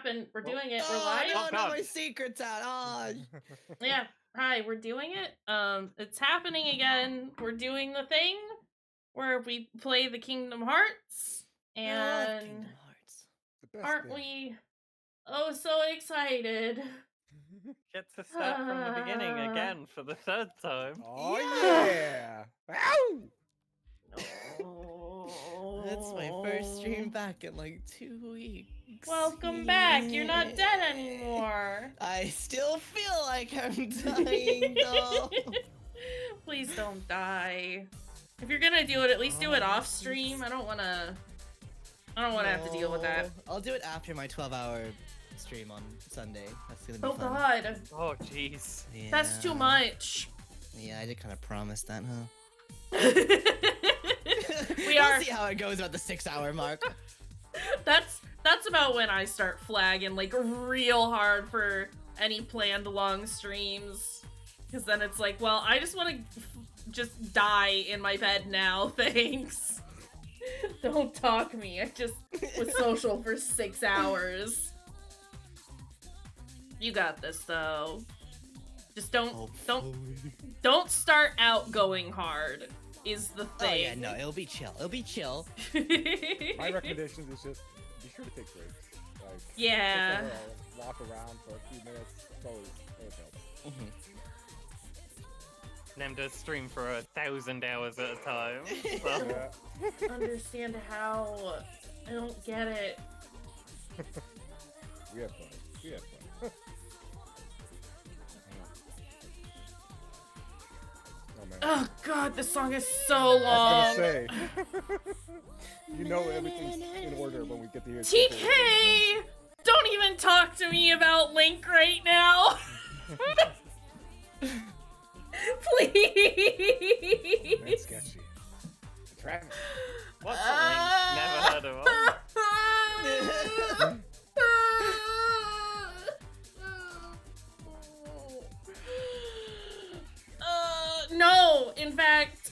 We're doing it. We're Oh, live. no, Oh, no, God. my secret's out. Oh, Yeah. Hi, we're doing it. It's happening again. We're doing the thing where we play the Kingdom Hearts, I love and Kingdom Hearts. The best aren't thing. we oh so excited? Get to start from the beginning again for the third time. Oh Yeah. yeah! Ow! Oh. That's my first stream back in like 2 weeks. Welcome back. You're not dead anymore. I still feel like I'm dying though. Please don't die. If you're gonna do it, at least do it off stream. I don't wanna have to deal with that. No, I'll do it after my 12-hour stream on Sunday. That's gonna be Oh fun. god. Oh, jeez. Yeah. That's too much. Yeah, I did kind of promise that, huh? We We'll are. see how it goes about the 6-hour mark. That's about when I start flagging like real hard for any planned long streams. Because then it's like, well, I just want to just die in my bed now, thanks. Don't talk me. I just was social for 6 hours. You got this though. Just don't start out going hard is the Oh thing. yeah, no, it'll be chill. It'll be chill. My recommendation is just be sure to take breaks. Like, Yeah. take a walk around for a few minutes. It always helps. Nem does stream for 1,000 hours at a time. So. Yeah. Understand how. I don't get it. We have fun. We have fun. Oh man. Oh god, this song is so I was long. gonna say. You know everything's in order when we get to hear TK! Don't even talk to me about Link right now. That's Please. sketchy. Travis. What's a link? Never heard of him. No, in fact,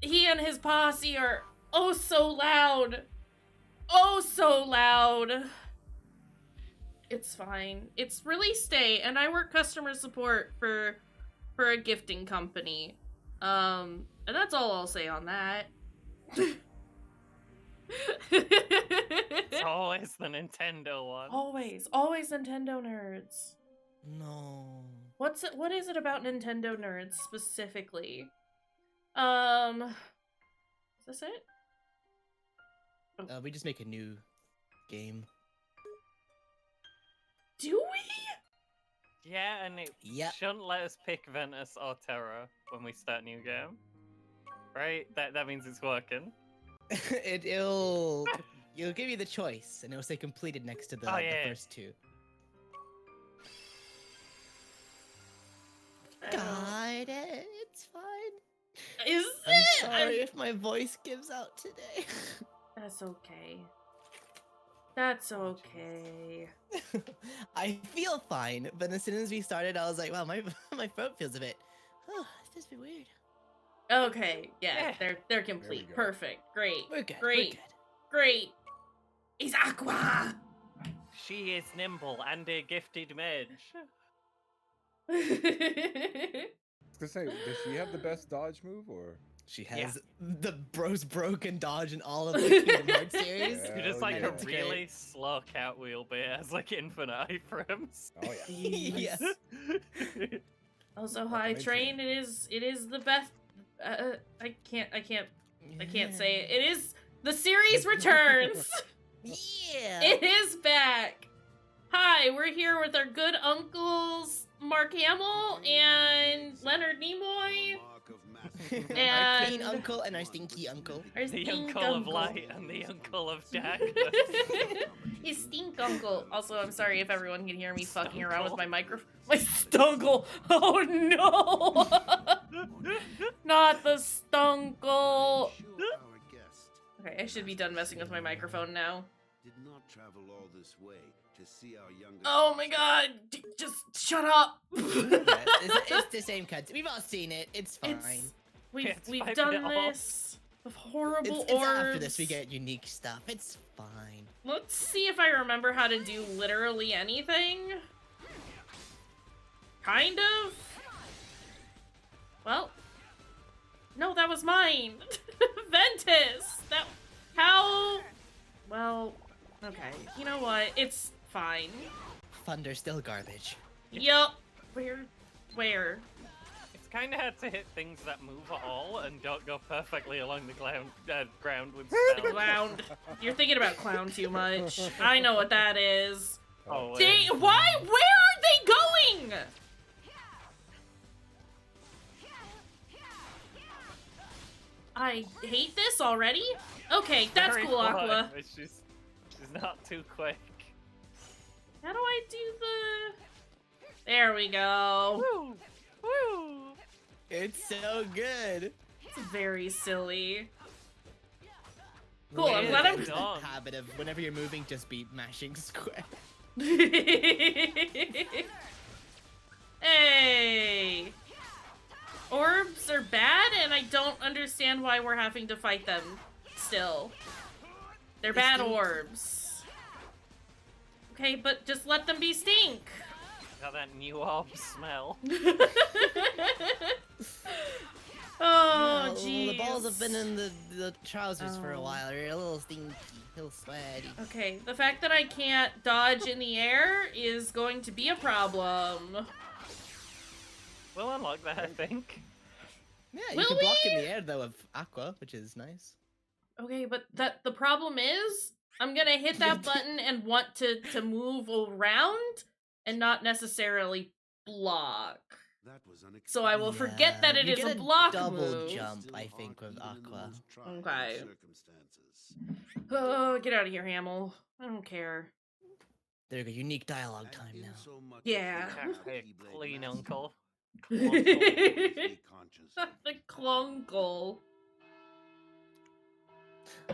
he and his posse are oh so loud. Oh so loud. It's fine. It's release day, and I work customer support for a gifting company. And that's all I'll say on that. It's always the Nintendo one. always Nintendo nerds. No. What is it about Nintendo nerds specifically? Is this it? We just make a new game. Do we? Yeah, and it Yep. shouldn't let us pick Ventus or Terra when we start new game. Right? That means it's working. It'll give you the choice, and it'll say completed next to the yeah. first two. I don't- Got it. It's fine. Is I'm it? sorry if my voice gives out today. That's okay. That's okay. I feel fine, but as soon as we started, I was like, wow, my my throat feels a bit. Oh, this feels a bit weird. Okay, yeah, Yeah. they're complete. go. Perfect. Great. We're good. Great. Great. It's Aqua. She is nimble and a gifted mage. I was gonna say, does she have the best dodge move or? She Yeah. has the broken dodge in all of the Kingdom Hearts series. Yeah. You're just like yeah. a really slow cartwheel, but it has like infinite iframes. Oh yeah. Yes. Also, Like High a mid Train. It is the best. I can't say it. It is the series returns. Yeah. It is back. Hi, we're here with our good uncles Mark Hamill and Leonard Nimoy. Our And- clean uncle and our stinky uncle. Our The stink uncle of light and the uncle of darkness. His stink uncle. Also, I'm sorry if everyone can hear me fucking around with my microphone. My stungle. Oh no! Not the stunkle. Okay, I should be done messing with my microphone now. Did not travel all this way to see our younger. Oh my god! Just shut up. It's the same cut. We've all seen it. It's fine. We've Wipe it done off. this with horrible It's orbs. after this we get unique stuff. It's fine. Let's see if I remember how to do literally anything. Kind of. Well. No, that was mine. Ventus! That... How... Well... Okay. You know what? It's fine. Thunder's still garbage. Yup. Where? It's kind of hard to hit things that move at all and don't go perfectly along the ground with spells. Clown. You're thinking about clown too much. I know what that is. Oh, Why? Where are they going? I hate this already? Okay, that's very cool, fun, Aqua. but she's not too quick. How do I do the... There we go. Woo! Woo! It's so good. It's very silly. Cool, I'm Wait, glad I'm... it's the done. habit of whenever you're moving, just be mashing square. Hey! Orbs are bad, and I don't understand why we're having to fight them still. They're bad orbs. Okay, but just let them be stink. Got that new orb smell. Oh, Well, jeez. the balls have been in the trousers for a while. They're a little stinky, a little sweaty. Okay, the fact that I can't dodge in the air is going to be a problem. We'll unlock that, I think. Yeah, you Will can block in we? the air though of Aqua, which is nice. Okay, but the problem is I'm gonna hit that button and want to move around and not necessarily block. That was unexpected. So I will forget that it you is get a block double move. jump, Still I think, with aren't even in the Aqua. most trying Okay. circumstances. Oh, get out of here, Hamill. I don't care. There you go, unique dialogue And time in now. so much as Yeah. the Hey, Keyblade clean Master, uncle. always be conscious of The clunkle.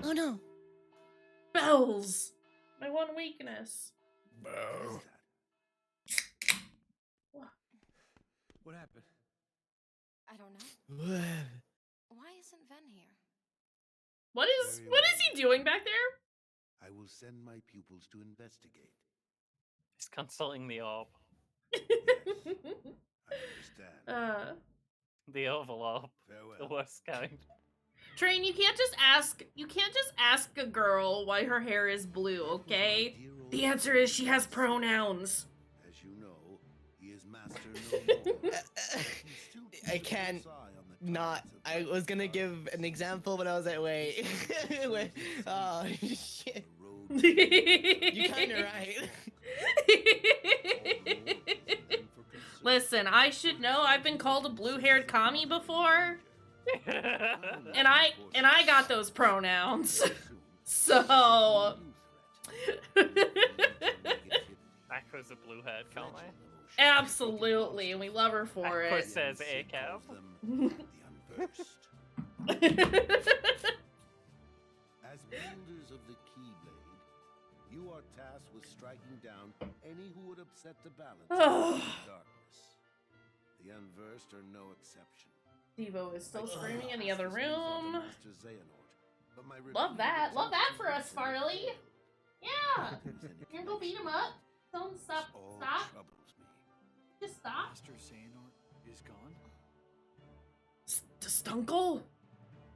Oh no! Bells! My one weakness. What is that? What happened? I don't know. Why isn't Ven here? What is he doing back there? I will send my pupils to investigate. He's consulting the orb. Yes, I understand. The oval orb. The Farewell. worst kind. Train, you can't just ask a girl why her hair is blue, okay? My dear old The answer is she has pronouns. As you know, he is master no more. He still keeps I a can't close eye on the not. tides of I was gonna give an example, but I was like, wait. Wait. Oh, shit. the road You're kinda right. Listen, I should know. I've been called a blue-haired commie before, and I got those pronouns. So Aqua's a blue-haired commie. absolutely, and we love her for Aqua it. says A-Cab. As wielders of the Keyblade, you are tasked with striking down any who would upset the balance of darkness. The unversed are no exception. Devo is still screaming in the other Masters result of room. Master Xehanort, but my Love that. Love that for us, repeated Farley. attempts Yeah. to prevail. You can go beat him up. Tell him to stop. All Stop. troubles me. Just stop. Master Xehanort is gone? Stunkle?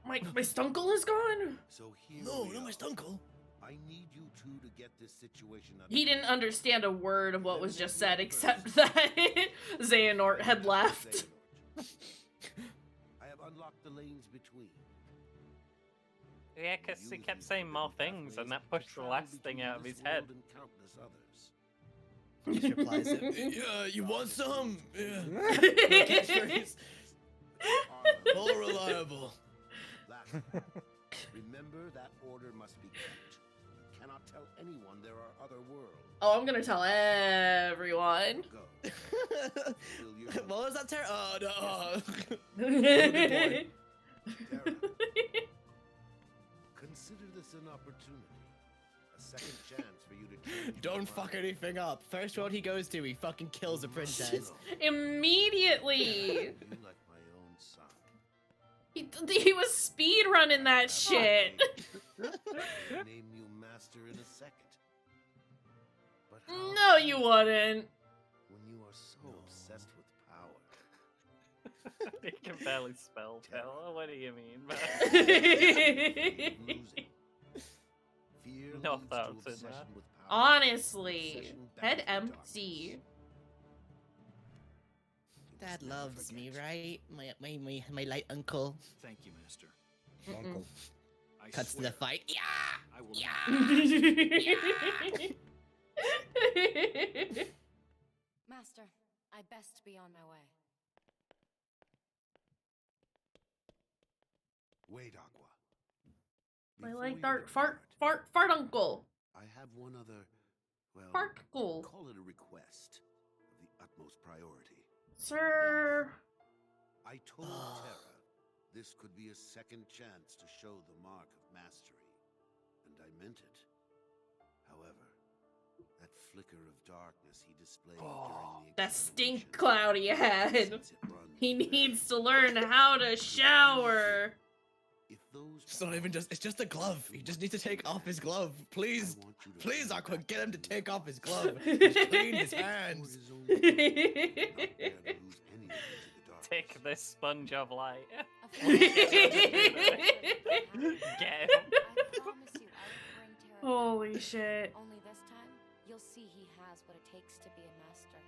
My Stunkle is gone? So here No, we not my are. stunkle. I need you two to get this situation under He didn't control. understand a word of what was just said except that Xehanort had left. I have unlocked the lanes between. Yeah, because he Use kept these saying more pathways things, and to that pushed the travel last between thing out of this his head. world and countless others. He just replies, yeah, you want some? Yeah. Catchphrase. More reliable. Last, remember that order must be kept. You cannot tell anyone there are other worlds. Oh, I'm gonna tell everyone. Go. Fill your What was that, Tara? Oh, no. Terra, consider this an opportunity. A second chance for you to change your Don't mind. fuck anything up. First world he goes to, he fucking kills a princess. Immediately. You like my own son. He was speed running that shit. Name you master in a second. No, you wouldn't. When you are so obsessed with power. He can barely spell power. What do you mean, man? Losing. Fear No leads to thoughts in obsession that. with power. Honestly, Obsession head battles the empty. darkness. Dad Never loves me, forget. right? My light uncle. Thank you, Master. Uncle. I Cuts to swear, the fight. Yeah! I will Yeah! Master, I best be on my way. Wait, Aqua. I Before like you that depart, fart uncle. I have one other, well, Fart uncle. call it a request of the utmost priority. Sir. I told Terra this could be a second chance to show the mark of mastery, and I meant it. However, that flicker of darkness he displayed during the That stink examination, cloud he had. since it runs He very needs to learn how to shower. If those It's not even just, it's just a glove. He just needs to take off his glove. Please, I want you to please, bring Aqua, back get him to the take off his illusion. glove. Just clean his For hands. his own good, not dare to lose any of it to the darkness. Take this sponge of light. Of Get course. him. I promise you, I will bring Terra back. Holy shit. Only this time, you'll see he has what it takes to be a master.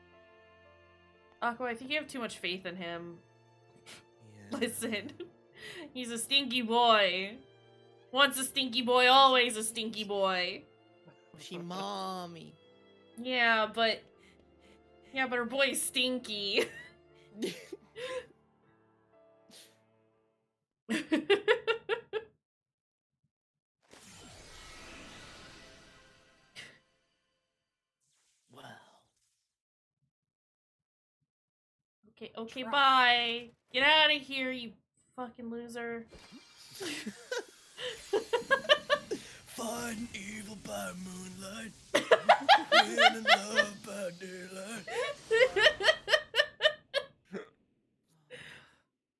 Aqua, I think you have too much faith in him. Yeah. Listen. He's a stinky boy. Once a stinky boy, always a stinky boy. She mommy. Yeah, but her boy's stinky. Wow. Okay, bye. Get out of here, you fucking loser. Fun, evil by moonlight. Win and love by daylight.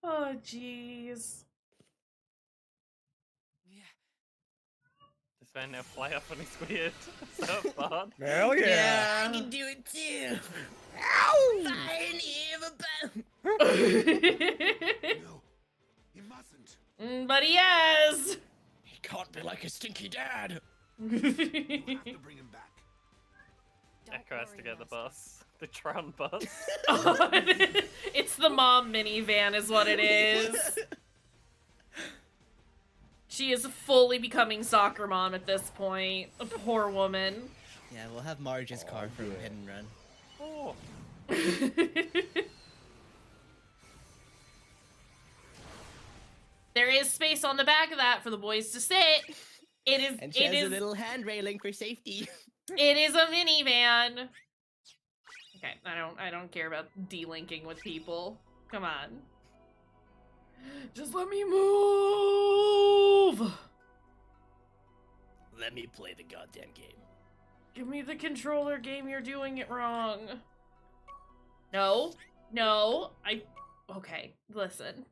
Oh, jeez. This man now fly up on his weird surfboard. Hell yeah! Yeah. I can do it too. Fine, evil by. No, he mustn't. But he has. He can't be like his stinky dad. You have to bring him back. Don't Echo has to worry, get the Master. bus. The Tron bus. It's the mom minivan is what it is. She is fully becoming soccer mom at this point. A poor woman. Yeah, we'll have Marge's car from yeah. Hit and Run. Oh. There is space on the back of that for the boys to sit. It is. And she It has is. a little hand railing for safety. It is a minivan. Okay, I don't care about delinking with people. Come on. Just let me move. Let me play the goddamn game. Give me the controller game. You're doing it wrong. No. Okay, listen.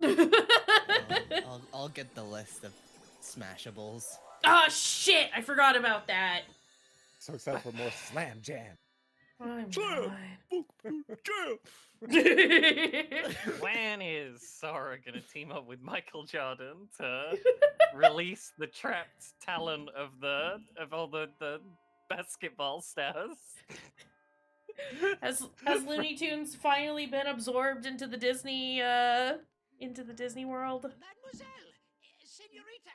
I'll get the list of smashables. Ah, shit! I forgot about that. So excited for more Slam Jam. I'm When is Sora gonna team up with Michael Jordan to release the trapped talent of all the basketball stars? Has Looney Tunes finally been absorbed into the Disney world? Mademoiselle, senorita,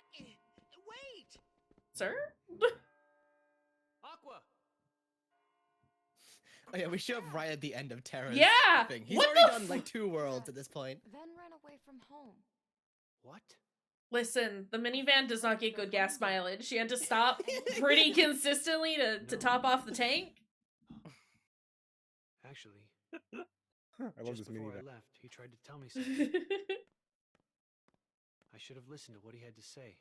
wait! Sir? Aqua. Oh yeah, we show up right at the end of Terra's Yeah! thing. He's What already the done like 2 worlds at this point. Ven ran away from home. What? Listen, the minivan does not get good gas mileage. She had to stop pretty consistently to top off the tank. Actually, I love just this before minivan. I left, he tried to tell me something. I should have listened to what he had to say.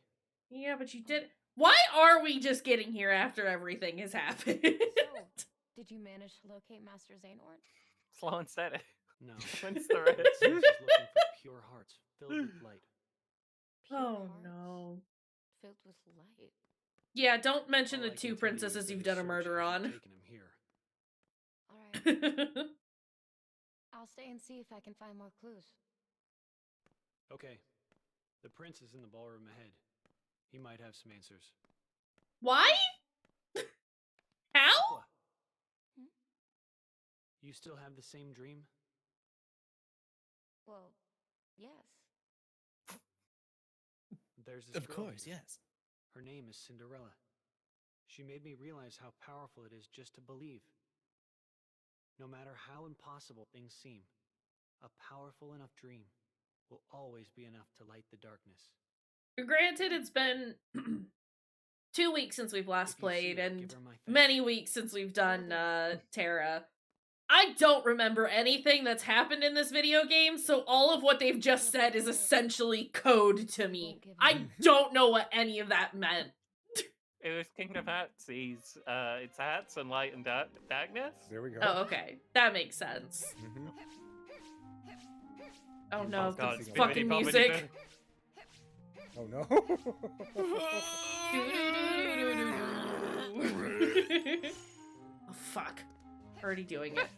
Yeah, but you did. Why are we just getting here after everything has happened? So, did you manage to locate Master Xehanort? Slow and steady. No. When's the rest? It seems he's looking for pure hearts filled with light. Pure Oh hearts no. Filled with light. Yeah, don't mention All the I can 2 tell you is princesses that you've a done a search murder hasn't on. taken him here. I'll stay and see if I can find more clues. Okay. The prince is in the ballroom ahead. He might have some answers. Why? How? Aqua. You still have the same dream? Well, yes. There's this Of girl course, here. yes. Her name is Cinderella. She made me realize how powerful it is just to believe. No matter how impossible things seem, a powerful enough dream will always be enough to light the darkness. Granted, it's been 2 weeks since we've last If you see played, her, and give her my thanks. many weeks since we've done Terra. I don't remember anything that's happened in this video game, so all of what they've just said is essentially code to me. I don't know what any of that meant. It was Kingdom Hearts. It's Hearts and Light and Darkness. There we go. Oh, okay. That makes sense. Mhm. Oh no, God, the it's fucking bibbidi bobbidi music. Oh no. Oh fuck. Already doing it.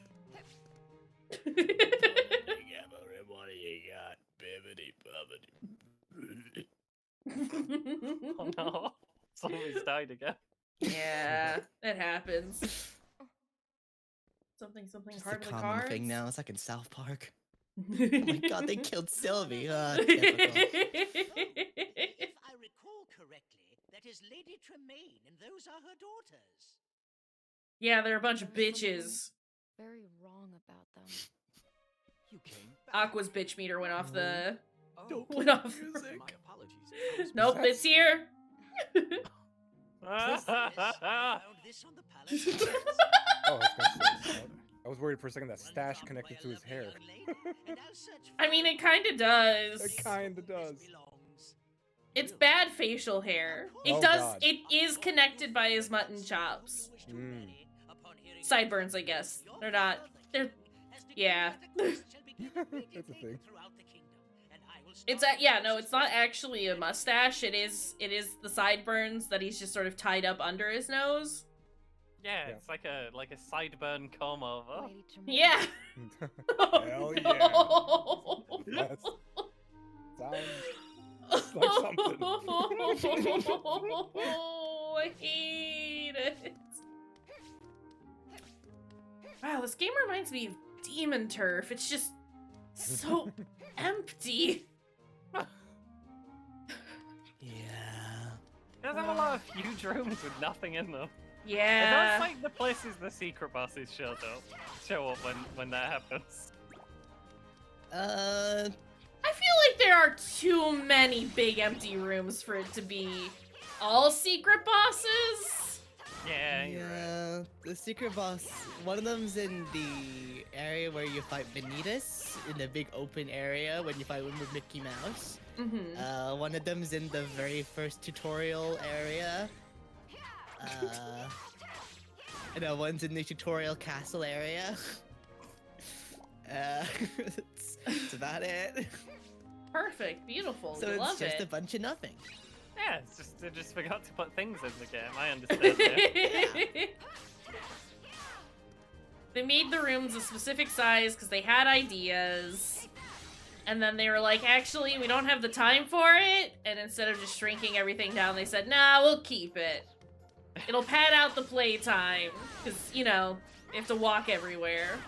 Oh no. Somebody's died again. Yeah, it happens. Something Just a hard with common cards. thing now. It's like in South Park. Oh my god, they killed Sylvie. Typical. If I recall correctly, that is Lady Tremaine, and those are her daughters. Yeah, they're a bunch of There's something bitches. very wrong about them. You came back. Aqua's bitch meter went off the. Oh, Went off. my apologies. I was Nope, it's here. I found this on the palace grounds. Oh, I was gonna say, I was worried for a second that stash Found connected by to a his lovely hair. young lady, and I'll search I mean, it kind of does. It kinda for does. this belongs. It's bad facial hair. It Oh, does. God. It is connected by his mutton chops. Mm. Sideburns, I guess. They're not. They're. Yeah. That's a thing. It's yeah. No, it's not actually a mustache. It is. It is the sideburns that he's just sort of tied up under his nose. Yeah, Yeah. it's like a sideburn comb over. Lady Tremaine. Yeah. Hell yeah. That's, sounds like something. I hate it. Wow, this game reminds me of Demon Turf. It's just so empty. Yeah. There's a lot of huge rooms with nothing in them. It Yeah. looks like the places the secret bosses show up when that happens. I feel like there are too many big empty rooms for it to be all secret bosses. Yeah, you're right. Yeah, the secret boss. One of them's in the area where you fight Vanitas, in the big open area when you fight him with Mickey Mouse. Mm-hmm. One of them's in the very first tutorial area. And then one's in the tutorial castle area. That's about it. Perfect. Beautiful. So We it's love just it. a bunch of nothing. Yeah, it's just they just forgot to put things in the game. I understand. Yeah. They made the rooms a specific size because they had ideas. And then they were like, actually, we don't have the time for it. And instead of just shrinking everything down, they said, nah, we'll keep it. It'll pad out the playtime. Because, you know, they have to walk everywhere.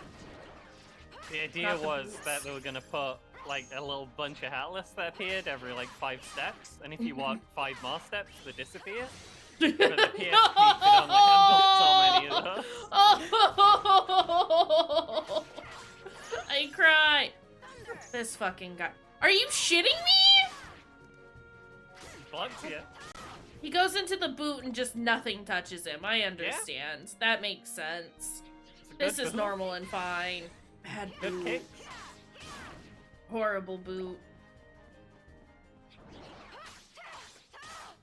The idea Not the was boots. that they were gonna put like a little bunch of Atlas that appeared every like 5 steps, and if you walk 5 more steps, they disappear. But the PSP could only handle so many of those. Oh, I cry. This fucking guy. Are you shitting me? Blocks you. He goes into the boot and just nothing touches him. I understand. That makes sense. This is normal and fine. Bad Good boot. kicks. Horrible boot.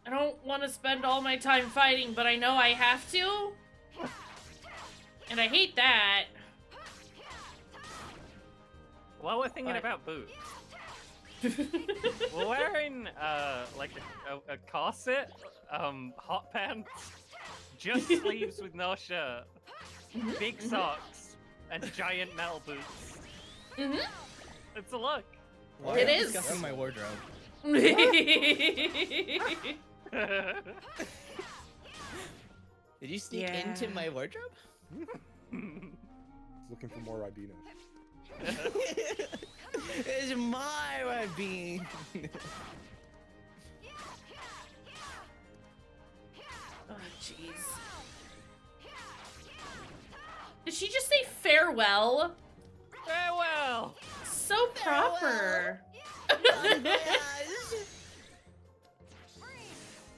I don't want to spend all my time fighting, but I know I have to. And I hate that. While we're thinking What? about boots, we're wearing like a corset, hot pants, just sleeves with no shirt, big socks, and giant metal boots. Mm-hmm. It's a look. Why It are you is. discussing my wardrobe? Did you sneak into Yeah. my wardrobe? Looking for more Ribena. It's my Rabin. Oh, jeez. Did she just say farewell? Farewell. So proper.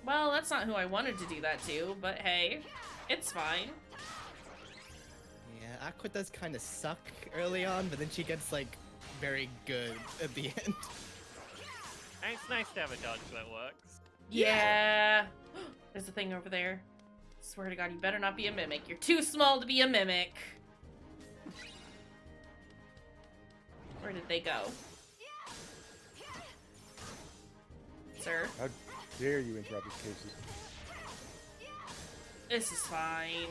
Well, that's not who I wanted to do that to, but hey, it's fine. Yeah, Aqua does kind of suck early on, but then she gets like very good at the end. And it's nice to have a dodge that works. Yeah. There's a thing over there. Swear to God, you better not be a mimic. You're too small to be a mimic. Where did they go? Sir, How dare you interrupt his cases? this is fine.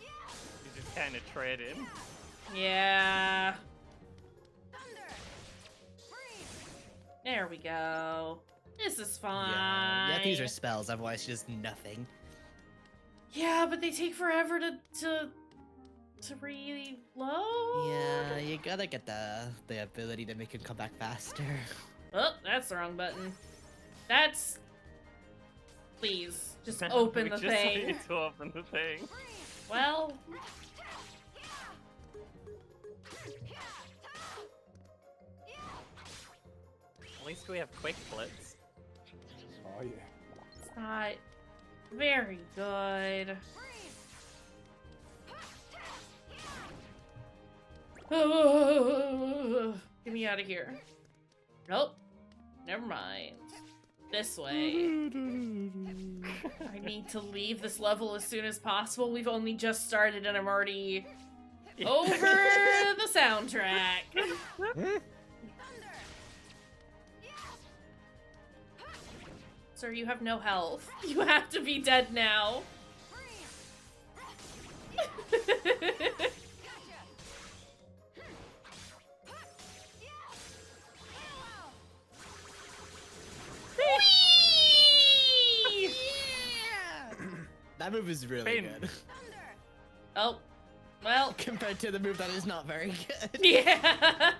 You just kind of trade in. Yeah. There we go. This is fine. Yeah, these are spells, otherwise just nothing. Yeah, but they take forever to reload. Yeah, you gotta get the ability to make him come back faster. Oh, that's the wrong button. That's. Please, just open We the just thing. need to open the thing. Well. At least we have quick blitz. Oh yeah. It's not very good. Get me out of here. Nope. Never mind. This way. I need to leave this level as soon as possible. We've only just started and I'm already over the soundtrack. Sir, you have no health. You have to be dead now. Whee! That move is really Pain. good. Oh, well, Compared to the move that is not very good. yeah.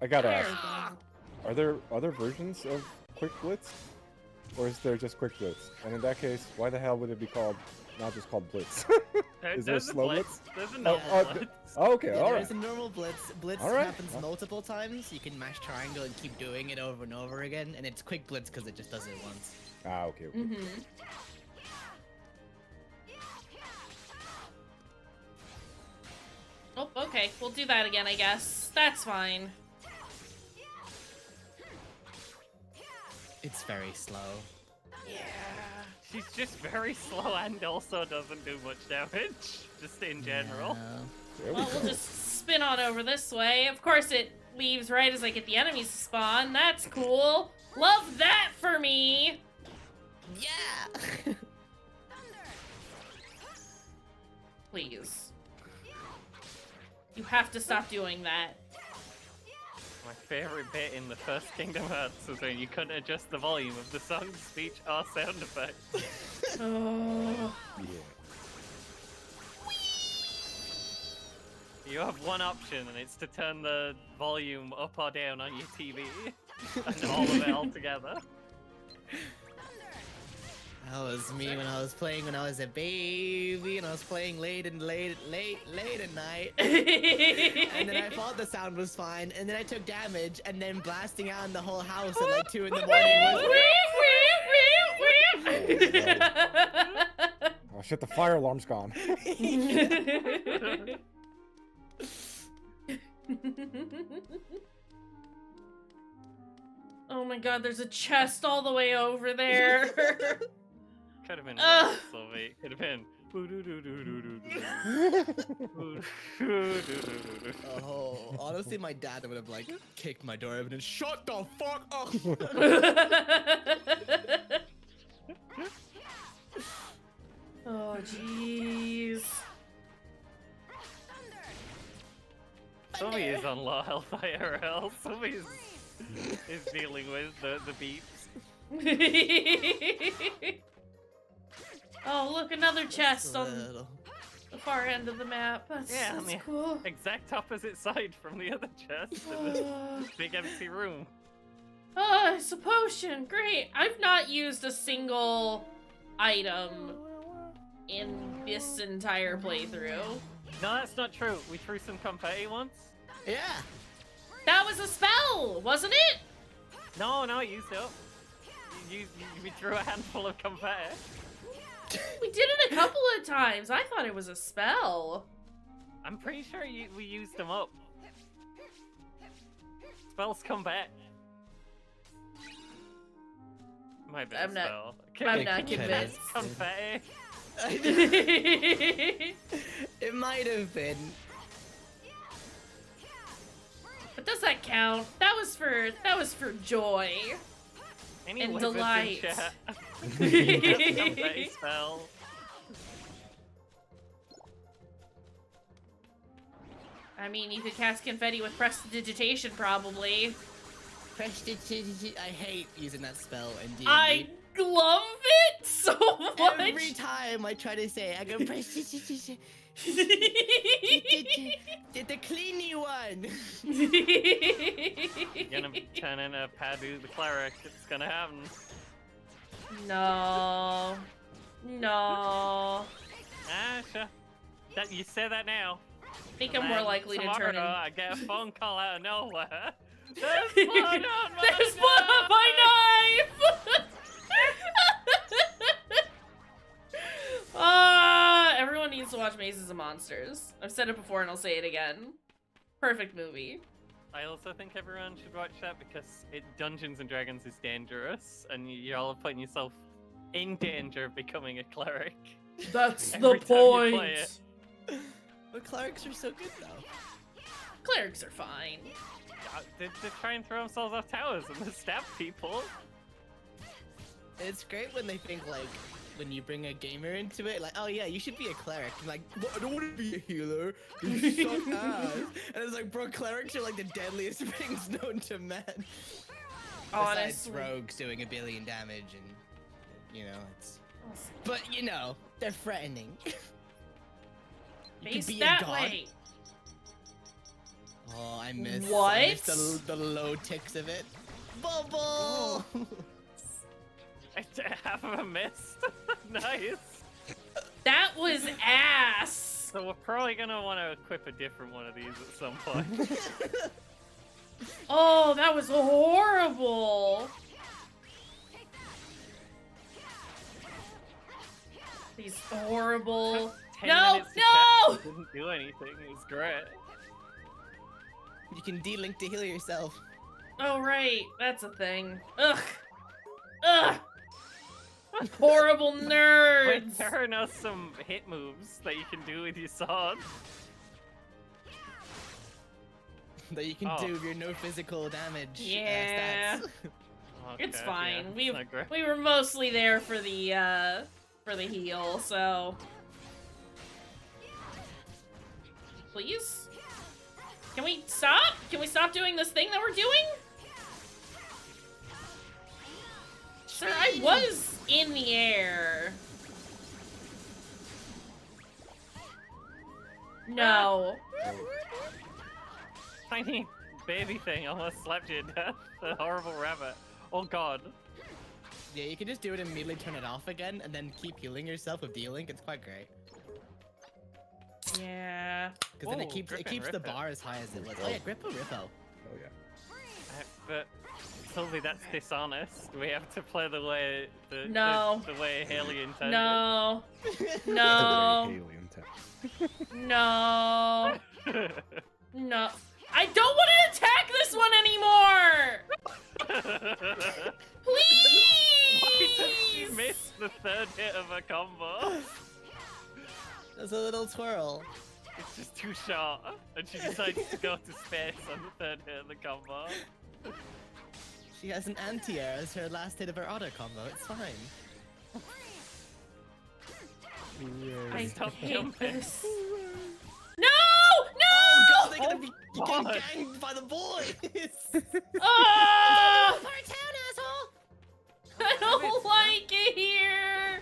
I gotta There ask, we go. are there other versions of Quick Blitz? Or is there just Quick Blitz? And in that case, why the hell would it be called, not just called Blitz? Is there There's a slow blitz? blitz? There's a Oh, normal oh, blitz. Oh, okay, Yeah, there alright. is a normal blitz. Blitz Alright. happens multiple times. You can mash triangle and keep doing it over and over again, and it's quick blitz because it just does it once. Ah, okay, okay. Mm-hmm. Oh, okay. We'll do that again, I guess. That's fine. It's very slow. Yeah. She's just very slow and also doesn't do much damage, just in general. Yeah. There we Well, go. we'll just spin on over this way. Of course, it leaves right as I get the enemies to spawn. That's cool. Love that for me. Yeah! Please. You have to stop doing that. My favorite bit in the first Kingdom Hearts was when you couldn't adjust the volume of the song, speech, or sound effects. Oh. Yeah. You have one option, and it's to turn the volume up or down on your TV, and all of it all together. That was me when I was playing when I was a baby, and I was playing late at night. And then I thought the sound was fine, and then I took damage, and then blasting out in the whole house at like 2 in the morning was... Oh shit, the fire alarm's gone. Oh my god, there's a chest all the way over there. Could have been Ugh. worse, Sylvie. Could have been. Oh, honestly, my dad would have like kicked my door open and shut the fuck up. Oh jeez. Somebody is on low health IRL. Somebody is dealing with the beeps. Oh, look, another chest on Little. the far end of the map. That's, Yeah, that's man. cool. Exact opposite side from the other chest in this big empty room. Oh, it's a potion. Great. I've not used a single item in this entire playthrough. No, that's not true. We threw some confetti once. Yeah. That was a spell, wasn't it? No, you used it up. We threw a handful of confetti. We did it a couple of times. I thought it was a spell. I'm pretty sure we used them up. Spells come back. Might be a I'm not- spell. I'm not Can you convinced. cast confetti? It might have been. But does that count? That was for joy. Any And wizards in delight. chat? Cast confetti spell. I mean, you could cast confetti with prestidigitation, probably. I hate using that spell in D&D. I love it so much. Every time I try to say, I go prestidigitation. The cleany one. You're gonna turn into Padu the cleric. It's gonna happen. No. No. Ah, sure. That you say that now. I think I'm more Then likely to tomorrow turn in. I get a phone call out of nowhere. There's blood on my There's blood on my knife! Everyone needs to watch Mazes and Monsters. I've said it before and I'll say it again. Perfect movie. I also think everyone should watch that because Dungeons and Dragons is dangerous, and you're all putting yourself in danger of becoming a cleric. That's Every the time you play point. it. But clerics are so good though. Clerics are fine. They try and throw themselves off towers and they stab people. It's great when they think like, when you bring a gamer into it, like, oh yeah, you should be a cleric. I'm like, well, I don't want to be a healer. You suck ass. And it's like, bro, clerics are like the deadliest things known to men. Besides Honestly. rogues doing 1 billion damage and, you know, it's... But, you know, they're threatening. You Face could be a that god. way. Oh, I miss, What? I miss the low ticks of it. Bubble! I half of a missed. Nice. That was ass. So we're probably gonna want to equip a different one of these at some point. Oh, that was horrible. These horrible. 10 No, minutes to no! test, didn't do anything. It was great. You can D-link to heal yourself. Oh, right. That's a thing. Ugh. Ugh. Horrible Wait, nerds. there are now some hit moves that you can do with your sword. That you can Oh. do with your no physical damage Yeah. stats. It's Okay, fine. yeah, it's not great. We were mostly there for the heal, so please. Can we stop? Can we stop doing this thing that we're doing? Sir, I was in the air. No. Tiny baby thing almost slapped you to death. The horrible rabbit. Oh god. Yeah, you can just do it and immediately turn it off again, and then keep healing yourself with D-link. It's quite great. Yeah. Because then it Whoa, keeps grip and the rip it. bar as high as it was. Oh yeah, Grippo Rippo. Oh yeah. But Sylvie, that's dishonest. We have to play the way the way Haley intended. No. No. Alien tech. No. No. I don't want to attack this one anymore! Please! She missed the third hit of a combo. There's a little twirl. It's just too short, and she decides to go to space on the third hit of the combo. She has an anti-air as her last hit of her auto combo. It's fine. I Stop hate jumping. this. No! No! Oh god, totally gonna be getting God. ganged by the boys. Ah! Part of town, asshole. I don't like it here.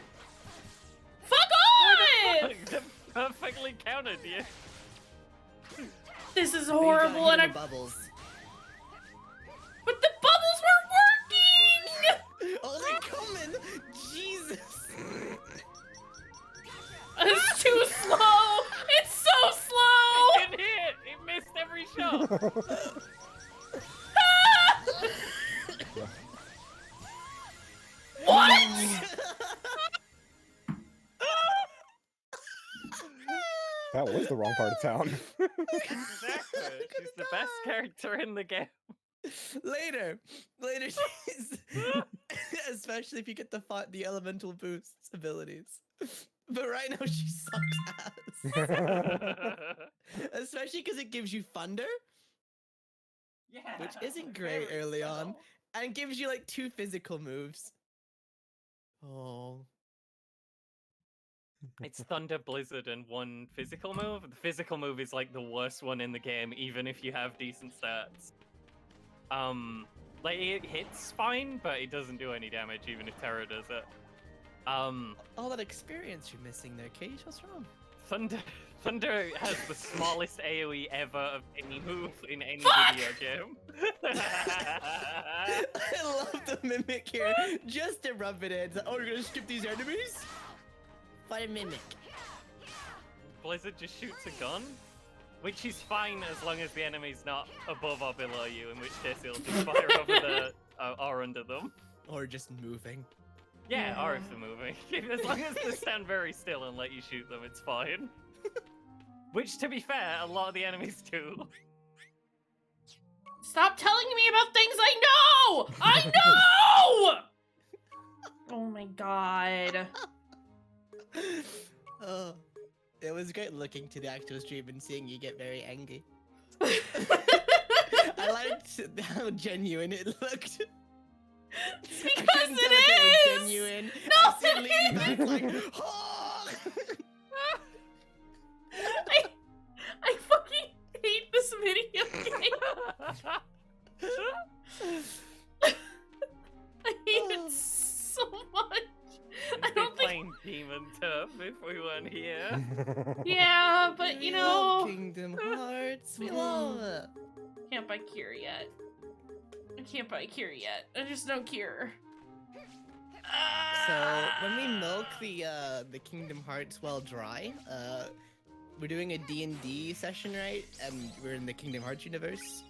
Fuck off! Perfectly countered you. This is You gotta horrible, hit and him I'm. with bubbles. But the bubbles weren't working. Oh, they're coming! Jesus! It's too slow. It's so slow. It hit! It missed every shot! What? That was the wrong part of town. Exactly. She's the best character in the game. Later, she's especially if you get the elemental boosts abilities. But right now she sucks ass. Especially because it gives you thunder, Yeah. which isn't great very early on, subtle. and gives you like 2 physical moves. Oh, It's Thunder, Blizzard, and 1 physical move. The physical move is like the worst one in the game, even if you have decent stats. Like it hits fine, but it doesn't do any damage, even if Terra does it. all that experience you're missing there, Cage. What's wrong? Thunder has the smallest AoE ever of any move in any video game. I love the mimic here, just to rub it in. It's like, oh, you're gonna skip these enemies? Fight a mimic. Blizzard just shoots a gun, which is fine as long as the enemy's not above or below you, in which case it'll just fire over the or under them. Or just moving. Yeah, or if they're moving. As long as they stand very still and let you shoot them, it's fine. Which, to be fair, a lot of the enemies do. Stop telling me about things I know. I know. Oh my god. Oh, it was great looking to the actual stream and seeing you get very angry. I liked how genuine it looked. It's I because couldn't tell if it was it is. genuine. No, I see it it leaning back is. like, oh! I fucking hate this video game. I hate it so much. I We'd be don't think. playing Demon Turf if we weren't here. Yeah, but you We love know, Kingdom Hearts. We love it. can't buy Cure yet. I can't buy Cure yet. I just don't Cure. So when we milk the Kingdom Hearts well dry, we're doing a D&D session, right? And we're in the Kingdom Hearts universe.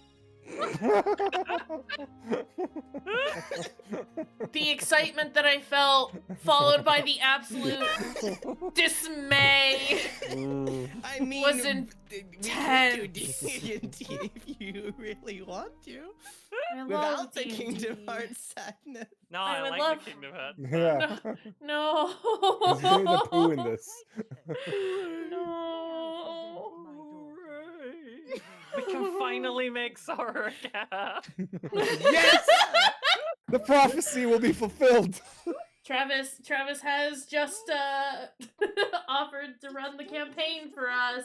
The excitement that I felt, followed by the absolute dismay. Ooh. I mean, Was we could do intense. D&D if you really want to, I love without the D&D. Kingdom Hearts sadness. No, I I, would like love- the Kingdom Hearts. Yeah. No. He's doing the poo in this. No. We can finally make Sora a cat. Yes! The prophecy will be fulfilled. Travis has just offered to run the campaign for us.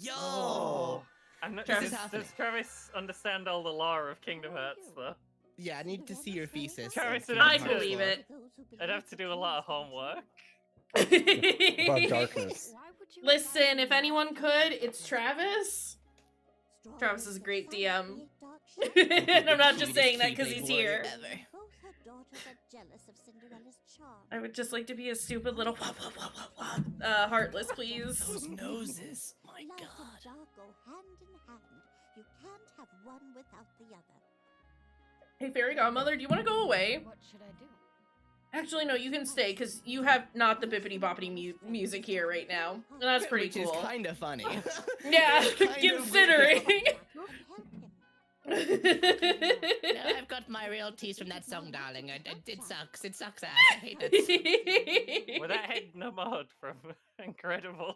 Yo! I'm not, Travis- does Travis understand all the lore of Kingdom Hearts, though? Yeah, I need to see your thesis. Travis, on I Kingdom Hearts believe lore. it. I'd have to do a lot of homework. About darkness. Listen, if anyone could, it's Travis. Travis is a great DM. And I'm not just saying that because he's here. Ever. Both her daughters are jealous of Cinderella's charm. I would just like to be a stupid little heartless, please. Those noses, my Light god. and dark go hand in hand. You can't have one without the other. Hey, Fairy Godmother, do you want to go away? What should I do? Actually, no, you can stay because you have not the bippity boppity music here right now. And that's pretty Which cool. is kind of funny. Yeah, It's kind of considering. No, I've got my royalties from that song, darling. It sucks. It sucks ass. I hate it. With that head Namod from Incredibles.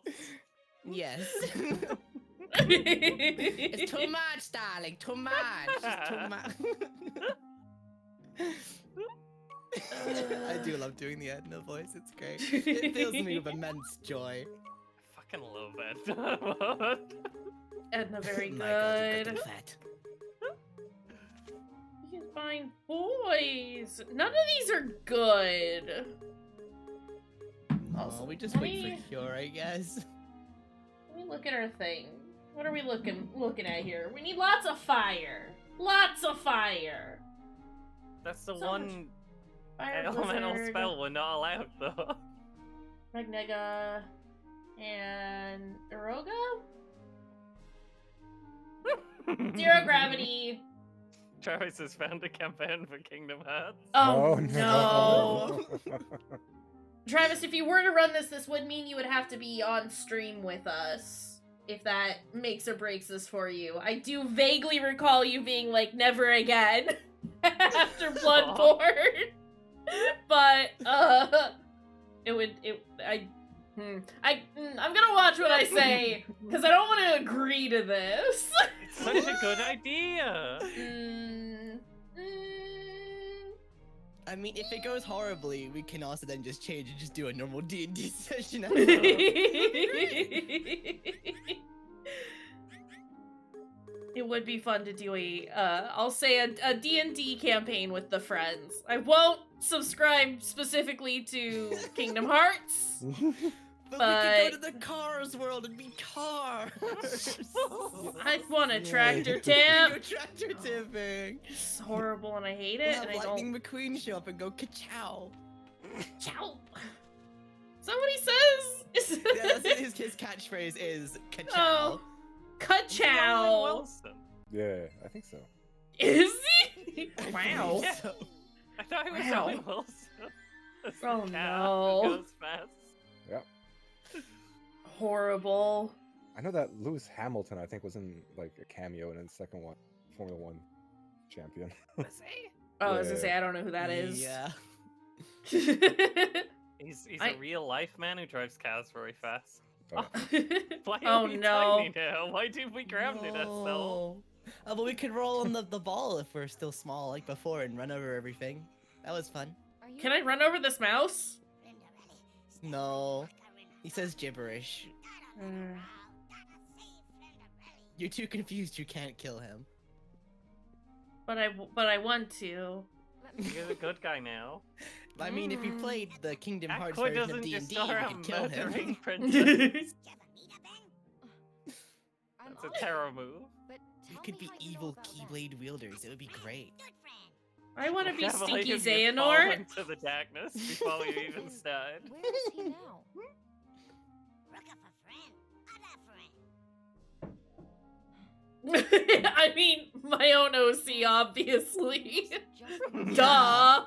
Yes. It's too much, darling. Too much. It's too much. I do love doing the Edna voice. It's great. It fills me with immense joy. I fucking love that. Edna, very My God, you've got good. them fat. You can find boys. None of these are good. Also, Oh, we just let wait me- for Cure, I guess. Let me look at our thing. What are we looking at here? We need lots of fire. Lots of fire. That's the So one Fire elemental Blizzard, spell we're not allowed though. Regnega, and Eroga? Zero gravity. Travis has found a campaign for Kingdom Hearts. Oh, no. no. Travis, if you were to run this would mean you would have to be on stream with us. If that makes or breaks this for you. I do vaguely recall you being like, never again after Bloodborne. But, I'm gonna watch what I say, because I don't want to agree to this. It's such a good idea. I mean, if it goes horribly, we can also then just change and just do a normal D&D session. It would be fun to do I'll say a D&D campaign with the friends. I won't subscribe specifically to Kingdom Hearts. But we But- could go to the Cars world and be cars. I want a tractor Go tip. tractor tipping. It's horrible and I hate We'll it, have and I Lightning don't. McQueen show up and go ka-chow. Chow. Somebody says. Yeah, that's his catchphrase is ka-chow. Oh, ka-chow. Wilson. Yeah, I think so. Is he? I Wow. think so. I thought it was Wow. Owen Wilson. That's the Oh, cat no. who goes fast. Horrible. I know that Lewis Hamilton, I think, was in like a cameo in the second one, Formula One champion. Was he? Oh, I was gonna Yeah. say I don't know who that is. Yeah. He's I- a real life man who drives cars very fast. Oh, Why Oh, are we no. tiny now? Why did we grounded ourselves? No. Oh, but we could roll on the ball if we're still small like before and run over everything. That was fun. Are you Can I run over this mouse? No. He says gibberish. You're too confused, you can't kill him. But I want to. Let me You're the good guy now. I mean, if you played the Kingdom Hearts Aqua version of doesn't D&D, just you start out could kill him. murdering princesses. I'm That's a on- terror move. But You tell could me be how you know evil about that. Keyblade wielders. It would be great. I want to be Can't believe Stinky you fall Xehanort. into the darkness before you even started. Where is he now? I mean, my own OC, obviously. Just Duh.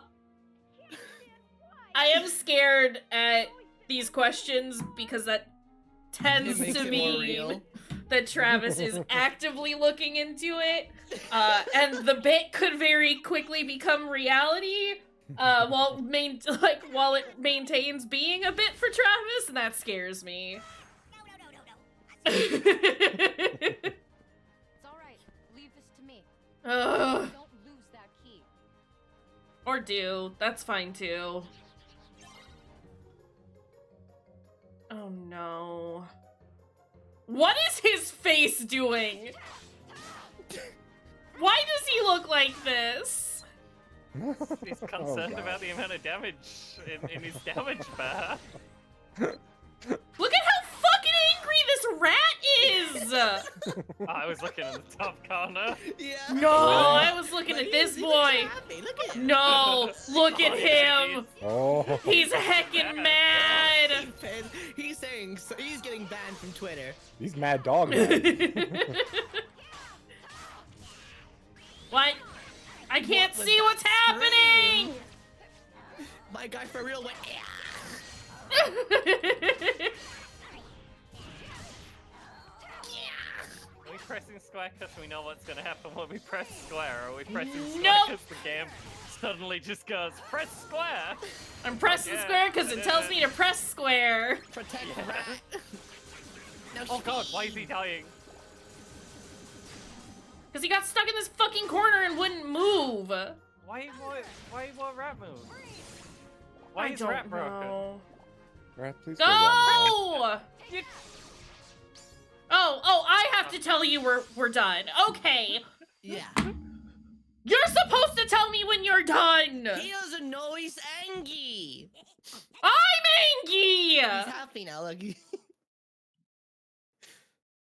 I am scared at these questions because that It tends makes to it more mean real. that Travis is actively looking into it, and the bit could very quickly become reality. While it maintains being a bit for Travis, and that scares me. It's all right. Leave this to me. Ugh. Don't lose that key. Or do. That's fine too. Oh no. What is his face doing? Why does he look like this? He's Oh, concerned God. about the amount of damage in his damage bar. Look at how fucking angry this rat is! I was looking in the top corner. Yeah. No, I was looking But at this he's boy. happy. Look at him. No, look at Oh, yeah, he him. is. Oh. He's heckin' mad. He's saying so he's getting banned from Twitter. He's mad dog man. What? I can't was see that what's happening. My guy for real went. Yeah. Are we pressing square because we know what's gonna happen when we press square? Or are we pressing square Nope. because the game suddenly just goes, press square? I'm pressing Yeah. square because it tells me to press square. Protect Yeah. rat. Now Oh god, why is he dying? Because he got stuck in this fucking corner and wouldn't move. Why what rat move? Why I is don't rat broken? Rat, please No! go run, man. You- Oh, I have to to tell you we're done. Okay. Yeah. You're supposed to tell me when you're done. He doesn't know he's angry. I'm angry. He's happy now. Look.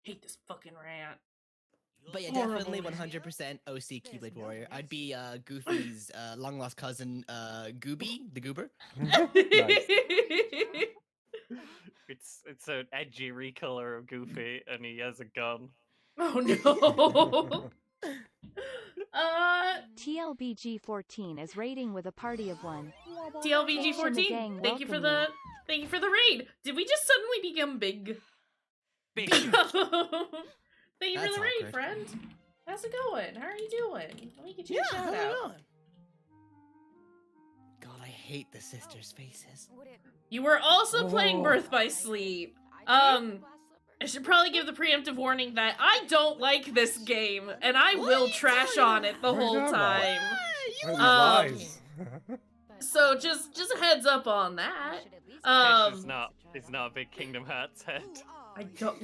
Hate this fucking rant. But yeah, Horrible. definitely 100% OC Keyblade Warrior. I'd be Goofy's long lost cousin, Gooby, the Goober. Nice. It's an edgy recolor of Goofy, and he has a gun. Oh no. TLBG14 is raiding with a party of one. TLBG14, thank you for the raid. Did we just suddenly become big? Big. Thank you That's for the raid, awkward. friend. How's it going? How are you doing? Let me get you Yeah, a shout hold out. on. God, I hate the sisters' faces. You were also playing Oh. Birth by Sleep. I should probably give the preemptive warning that I don't like this game, and I What are will you trash talking on it the about? What are you whole talking time. about? You Those love lies. it. So just a heads up on that. Tish is not a big Kingdom Hearts head. I don't.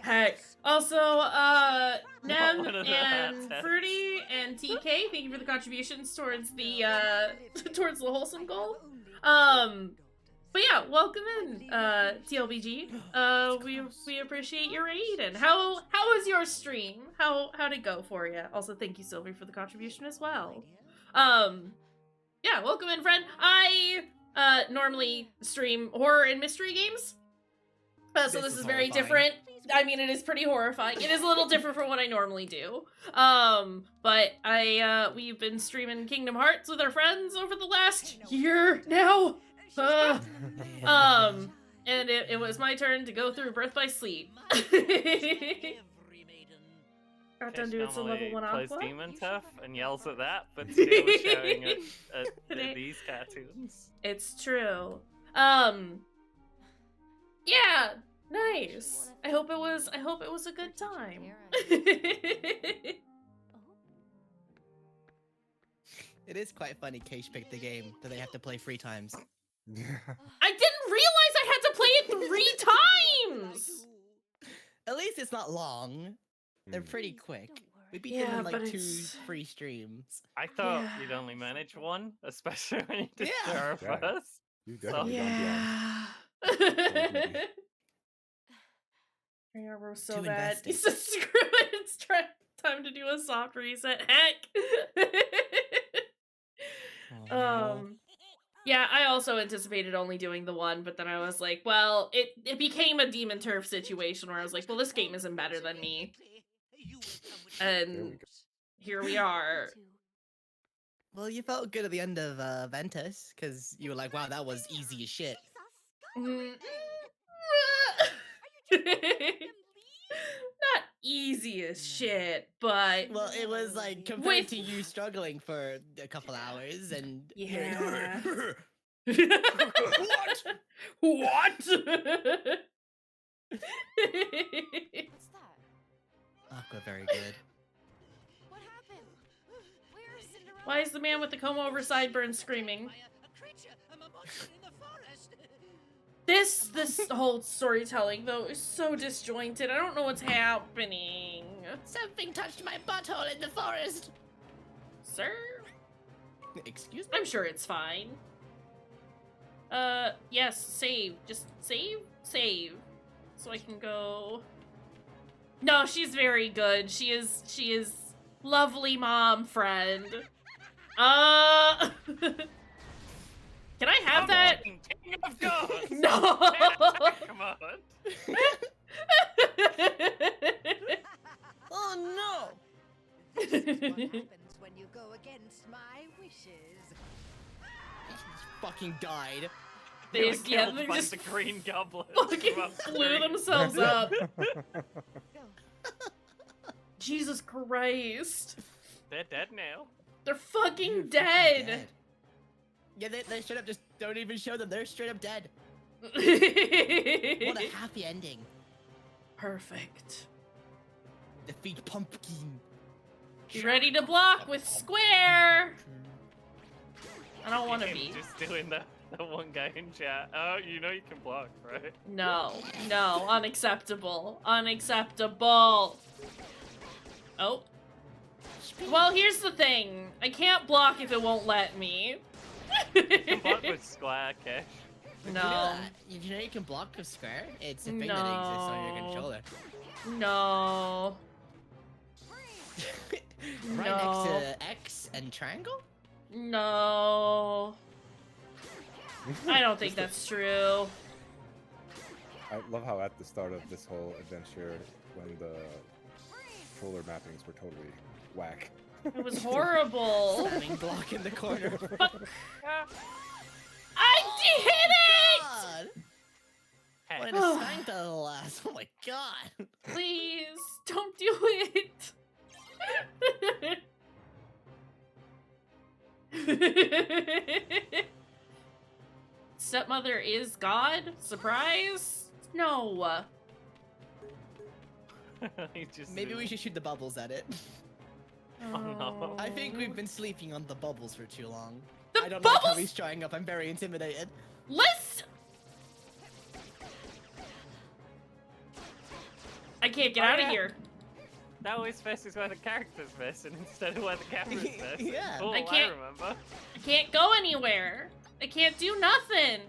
Heck. Also, Nem one of the and hats. Fruity and TK, thank you for the contributions towards the towards the wholesome goal. But yeah, welcome in, TLBG. We appreciate your raid, and how was your stream? How'd it go for you? Also, thank you, Sylvie, for the contribution as well. Yeah, welcome in, friend. I normally stream horror and mystery games. So this is very horrifying. different. I mean, it is pretty horrifying. It is a little different from what I normally do. But we've been streaming Kingdom Hearts with our friends over the last year now. And it was my turn to go through Birth by Sleep. Got done doing some level 1 plays Aqua. Demon Tough and yells at that, but still was shouting at these cartoons. It's true. Yeah, nice. I hope it was a good time. It is quite funny Keish picked the game that they have to play 3 times. I didn't realize I had to play it 3 times. At least it's not long. They're pretty quick. We beat Yeah, them in like but 2 it's- free streams. I thought Yeah. you'd only manage one, especially when you did Yeah. Terra Yeah. first. You definitely gone beyond. Yeah. Yeah, we're so Too bad. invested. He said, screw it. It's time to do a soft reset. Heck. Oh, Yeah, I also anticipated only doing the one, but then I was like, well, it became a Demon Turf situation where I was like, well, this game isn't better than me. There we And go. here we are. Well, you felt good at the end of Ventus, because you were like, wow, that was easy as shit. Mm. Not easy as shit, but Well, it was like compared With- to you struggling for a couple hours and Yeah. What? What? What's that? Aqua, very good. What happened? Where's Cinderella? Why is the man with the comb over sideburns screaming? This whole storytelling though is so disjointed. I don't know what's happening. Something touched my butthole in the forest. Sir? Excuse me? I'm sure it's fine. Yes, save. Just save? Save. So I can go... No, she's very good. She is lovely mom friend. Can I have that? King of gods! No! Come on. Oh no! This is what happens when you go against my wishes. Fucking died. They were just, yeah, killed they by just the green goblin. fucking from blew upstream. themselves up. Go. Jesus Christ. They're dead now. They're fucking Dude, dead. fucking Yeah, they straight up just don't even show them. They're straight up dead. What a happy ending. Perfect. Defeat Pumpkin. Be ready to block with square. I don't want to Him be. just doing the That one guy in chat. Oh, you know you can block, right? No, no, unacceptable. Unacceptable. Oh. Well, here's the thing. I can't block if it won't let me. You can block with square, Kish. No. Did you know you can block with square? It's a thing that exists on your controller. No. Right No. next to X and triangle? No. I don't think that's true. I love how at the start of this whole adventure, when the controller mappings were totally whack. It was horrible. Standing block in the corner. I did it! God! Hey. What a stank that'll last. Oh my god. Please, don't do it. Stepmother is God? Surprise? No. He just Maybe we should shoot the bubbles at it. Oh no. I think we've been sleeping on the bubbles for too long. The I don't like how bubbles- he's showing up. I'm very intimidated. Listen! I can't get Oh, out of yeah. here. That always faces where the character's missing instead of where the camera's missing. Yeah. Oh, I can't- remember. I can't go anywhere. I can't do nothing.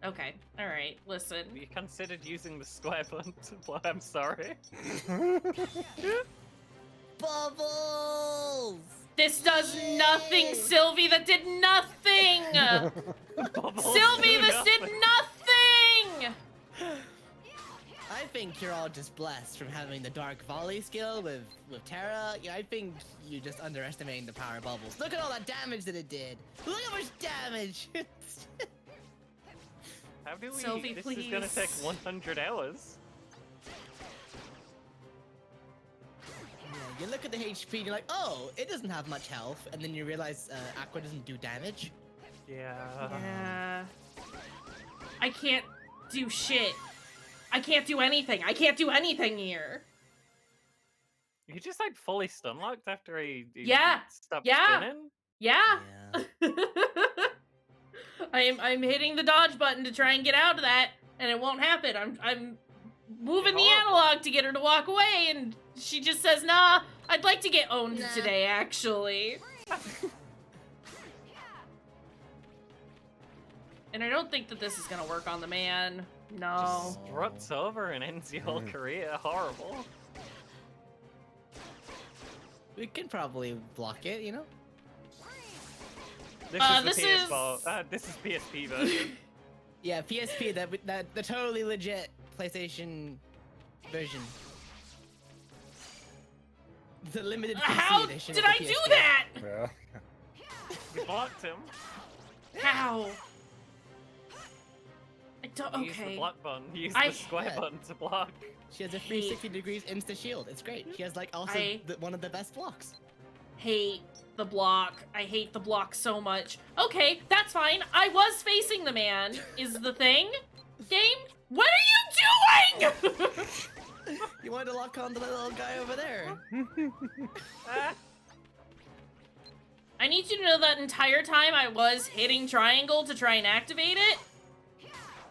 Okay, alright, listen. You considered using the square button to block. I'm sorry. Bubbles! This does nothing, Sylvie. That did nothing. Bubbles Sylvie, do this did nothing. I think you're all just blessed from having the dark volley skill with Terra. Yeah, I think you're just underestimating the power of bubbles. Look at all that damage that it did. Look how much damage. How do we? Sylvie, this is gonna take please. 100 hours. Yeah, you look at the HP and you're like, oh, it doesn't have much health, and then you realize Aqua doesn't do damage. Yeah. Yeah. I can't do shit. I can't do anything. I can't do anything here. You just like fully stun locked after he Yeah, stopped yeah. spinning. Yeah. Yeah. I'm hitting the dodge button to try and get out of that, and it won't happen. I'm moving the analog to get her to walk away, and she just says, "Nah, I'd like to get owned Nah. today, actually." And I don't think that this is gonna work on the man. No. Just struts over and ends your whole career. Horrible. We can probably block it, you know? This is this the PS4. This is PSP version. Yeah, PSP, the totally legit PlayStation version. The limited PC How edition. did of I the do PSP. that? Yeah. You blocked him. How? I don't. You Use the Okay. block button. Use I- the square Yeah. button to block. She has a 360 degrees insta shield. It's great. She has like also one of the best blocks. Hate the block. I hate the block so much. Okay, that's fine. I was facing the man. Is the thing? Game? What are you doing? You wanted to lock on to the little guy over there. Ah, I need you to know that entire time I was hitting triangle to try and activate it.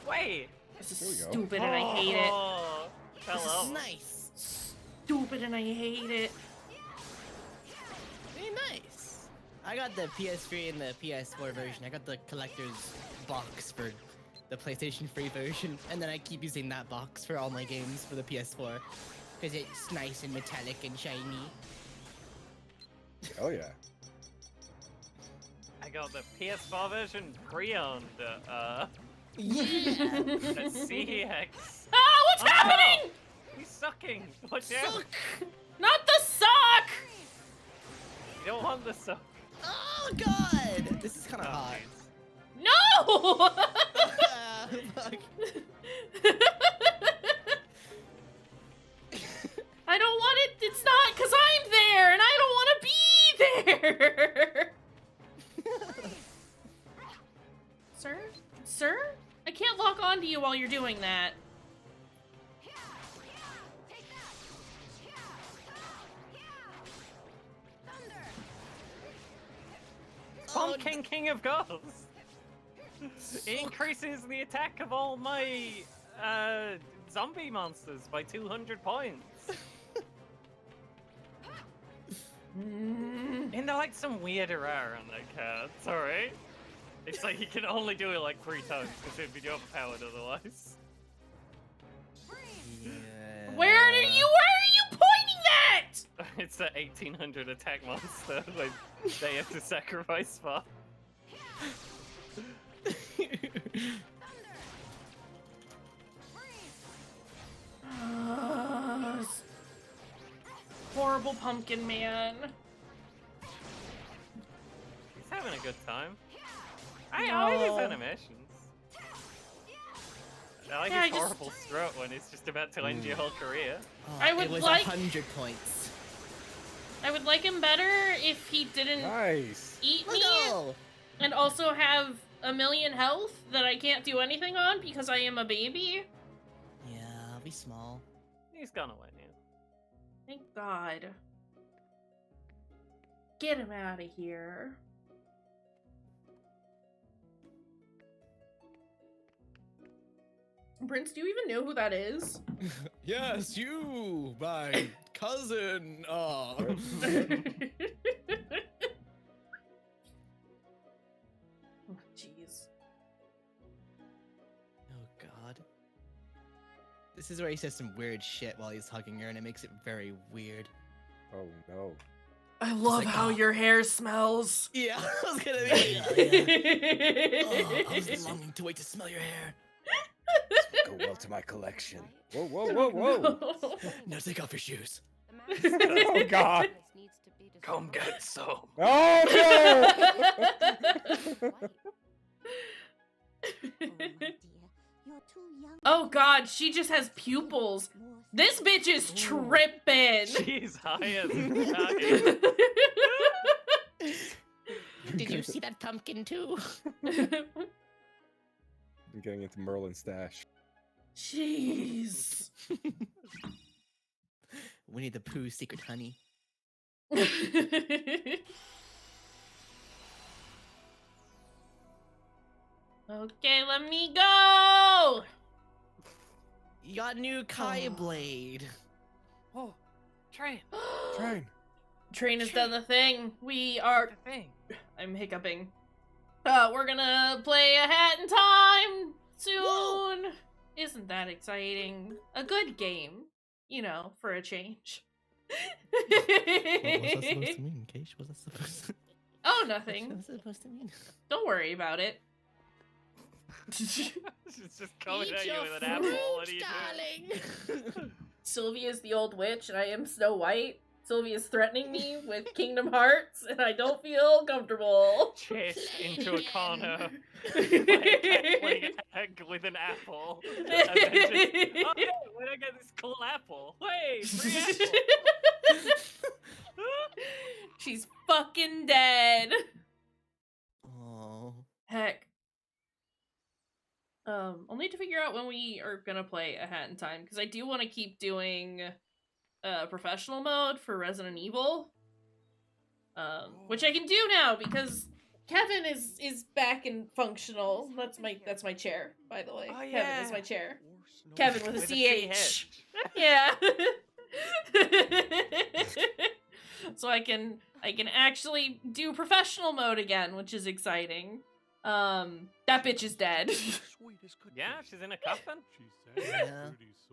wait. This Here we is go. stupid and I hate it. Oh, fell This is off. Nice. Stupid and I hate it. Very nice. I got the PS3 and the PS4 version. I got the collector's box for the PlayStation 3 version, and then I keep using that box for all my games for the PS4 because it's nice and metallic and shiny. Oh yeah. I got the PS4 version pre-owned at CEX. Ah, what's happening? He's sucking. Watch out. Suck! Not the sock! You don't want the suck. Oh god! This is kind of Oh, hot. No! Fuck. I don't want it. It's not because I'm there and I don't want to be there. Sir? Sir? I can't lock onto you while you're doing that. Pumpkin King of Ghosts. It increases the attack of all my zombie monsters by 200 points. And they're like some weird error on that card. It's alright. It's like you can only do it like 3 times because it'd be overpowered otherwise. Yeah. Where are you pointing at? It's that 1800 attack monster like they have to sacrifice for. Horrible pumpkin man. He's having a good time. I like his animations. I like his horrible strut when it's just about to end your whole career. Oh, I would it was like 100 points. I would like him better if he didn't eat me and also have a million health that I can't do anything on because I am a baby. Yeah, I'll be small. He's gone away now. Thank God. Get him out of here. Prince, do you even know who that is? Yes, you, my cousin. Oh. Oh, jeez. Oh, God. This is where he says some weird shit while he's hugging her, and it makes it very weird. Oh, no. I love how your hair smells. Yeah, I was gonna be like, oh, yeah. Oh, I was longing to wait to smell your hair. Go well to my collection. Whoa, whoa, whoa, whoa. Now take off your shoes. Oh, God. Come get some. Oh, no! Oh God, she just has pupils. This bitch is tripping. She's higher than I. Did you see that pumpkin too? I'm getting into Merlin's stash. Jeez. Winnie the Pooh's secret honey. Okay, let me go. You got a new Kai Blade. Oh, train. Train. Train has done the thing. We are. The thing. I'm hiccuping. We're gonna play a Hat in Time soon. Whoa. Isn't that exciting? A good game, you know, for a change. What was that supposed to mean, Keish? What was that supposed to Oh, nothing. What was that supposed to mean? Don't worry about it. She's just coming Eat at you your with an apple. What are you doing? darling. Sylvia's the old witch, and I am Snow White. Sylvia's threatening me with Kingdom Hearts, and I don't feel comfortable. Chased into a corner by a egg with an apple. And then just, oh yeah, where'd I get this cool apple? Wait, free apple. She's fucking dead. Oh. Heck. I'll need to figure out when we are gonna play A Hat in Time, because I do want to keep doing professional mode for Resident Evil. Which I can do now because Kevin is back and functional. That's my chair, by the way. Oh, yeah. Kevin is my chair. Kevin with a With CH. Yeah. So I can actually do professional mode again, which is exciting. That bitch is dead. Yeah, she's in a coffin. Yeah.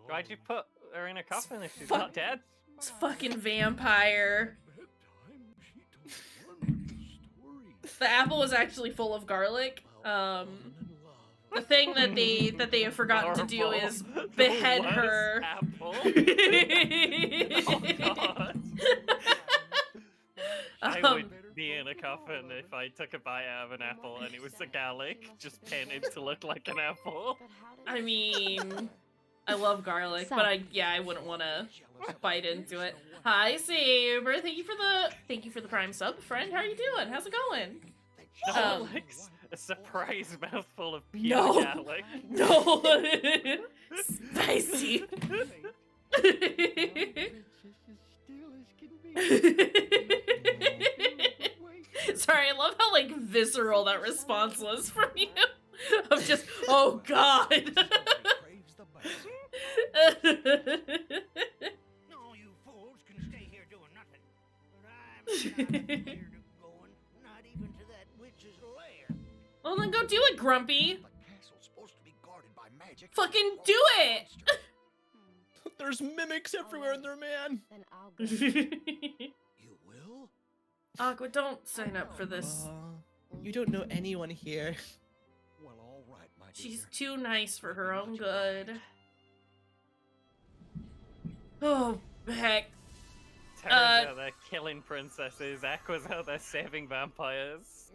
Why'd you put her in a coffin if she's Fuck. not dead? This fucking vampire. The apple was actually full of garlic. The thing that they have forgotten to do Horrible. is The behead worst her. Apple. Oh god. I would be in a coffin if I took a bite out of an apple and it was a garlic just painted to look like an apple. I mean, I love garlic, but I wouldn't want to bite into it. Hi, Saber. Thank you for the Prime sub, friend. How are you doing? How's it going? Like a surprise mouthful of pure No. garlic. No, spicy. Sorry, I love how like visceral that response was from you. Oh God. Craves the best. No, you fools can stay here doing nothing. But I'm not scared of going, not even to that witch's lair. Well, then go do it, Grumpy. The castle's supposed to be guarded by magic. Fucking do it. There's mimics everywhere in there, man. Then I'll go. You will? Aqua, don't sign up for this. You don't know anyone here. Well, all right, my dear. She's too nice for her own good. Oh, heck. Terra's out there killing princesses. Aqua's out there saving vampires.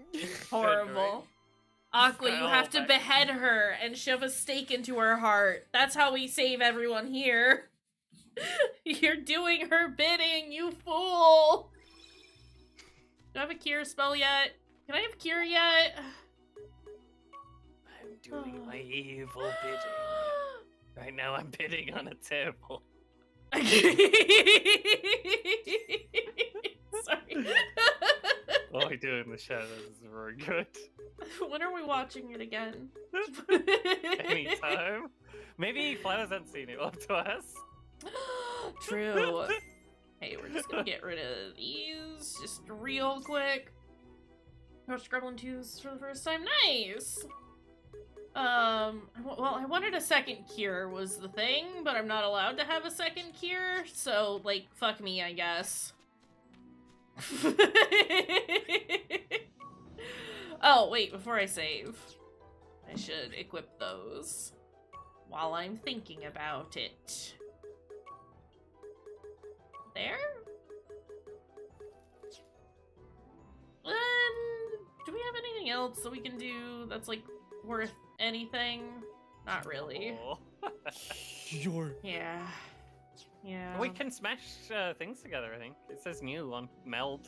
Horrible. Aqua, you have to behead her and shove a stake into her heart. That's how we save everyone here. You're doing her bidding, you fool! Do I have a cure spell yet? Can I have cure yet? I'm doing my evil bidding. Right now I'm bidding on a table. Sorry. What we do in the shadows is very good. When are we watching it again? Anytime. Maybe Flowers hasn't seen it. Up to us. True. Hey, we're just gonna get rid of these just real quick. Watched Gremlin 2s for the first time. Nice! Well, I wanted a second cure was the thing, but I'm not allowed to have a second cure, so, like, fuck me, I guess. Oh, wait, before I save, I should equip those while I'm thinking about it. There? Do we have anything else that we can do that's, like, worth anything? Not really. Oh. Sure. Yeah. Yeah. We can smash things together, I think. It says new on Meld.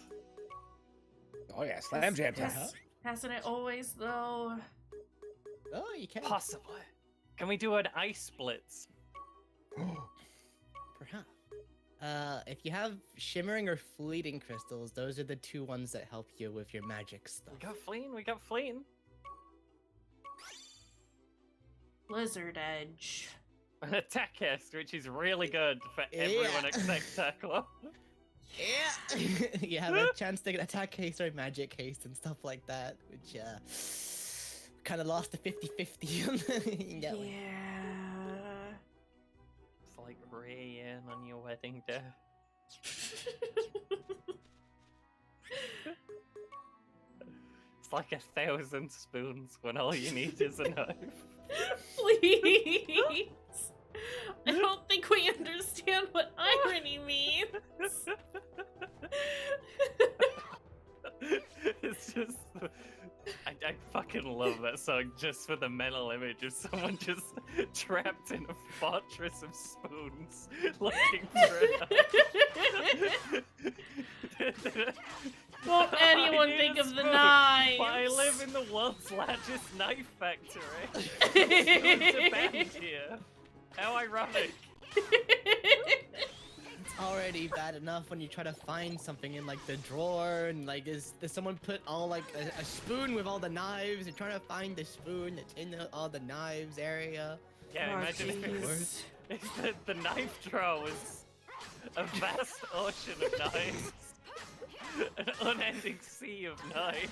Oh yeah, Slam Jam time. Hasn't it always, though? Oh, you can. Possibly. Can we do an ice blitz? Perhaps. If you have shimmering or fleeting crystals, those are the two ones that help you with your magic stuff. We got fleeing. Blizzard Edge. An attack cast, which is really good for everyone except Tackle. Yeah! You have a chance to get attack haste or magic haste and stuff like that, which, kind of lost the 50-50. Yeah. It's like Ray on your wedding day. It's like 1,000 spoons when all you need is a knife. Please! I don't think we understand what irony means. It's just... I fucking love that song just for the mental image of someone just trapped in a fortress of spoons looking for it. Won't anyone think of the knives? I live in the world's largest knife factory. Spoons abound here. How ironic. It's already bad enough when you try to find something in like the drawer and like does someone put all like a spoon with all the knives and trying to find the spoon that's in all the knives area. Yeah, imagine if the knife drawer was a vast ocean of knives. An unending sea of knives.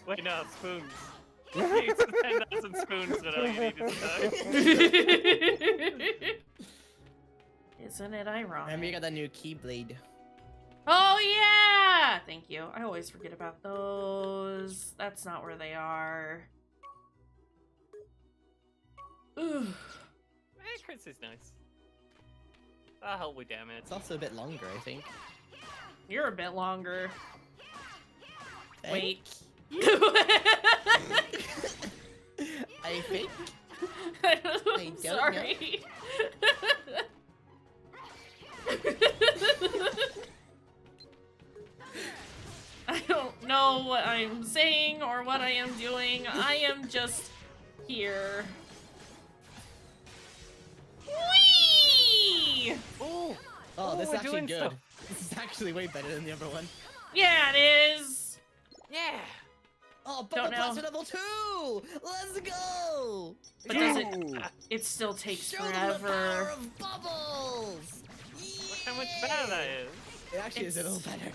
Wait, no, spoons. You need 10,000 spoons, but all you need is knives. Isn't it ironic? And we got that new Keyblade. Oh yeah! Thank you. I always forget about those. That's not where they are. Ooh. Chris is nice. That'll help with damage. It's also a bit longer, I think. You're a bit longer. Wait. I think. I'm sorry. I don't know what I'm saying or what I am doing. I am just here. Whee! Oh, this is we're actually doing good. stuff. This is actually way better than the other one. Yeah, it is. Yeah. Oh, Don't Bubble Plus know. for level 2! Let's go! But does it? Ooh. It still takes Show them the power forever. of bubbles! Look how much better that is. It actually is a little It's- better.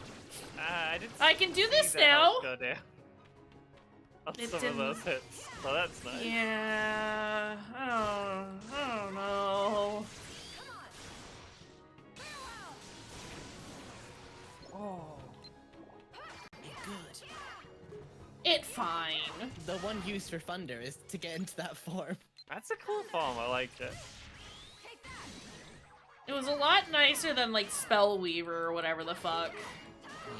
I didn't I can do see this that now. help go down on It some didn't- of those hits. So that's nice. Yeah. I don't know. Oh. Good. It fine. The one use for Thunder is to get into that form. That's a cool form. I liked it. It was a lot nicer than like Spellweaver or whatever the fuck.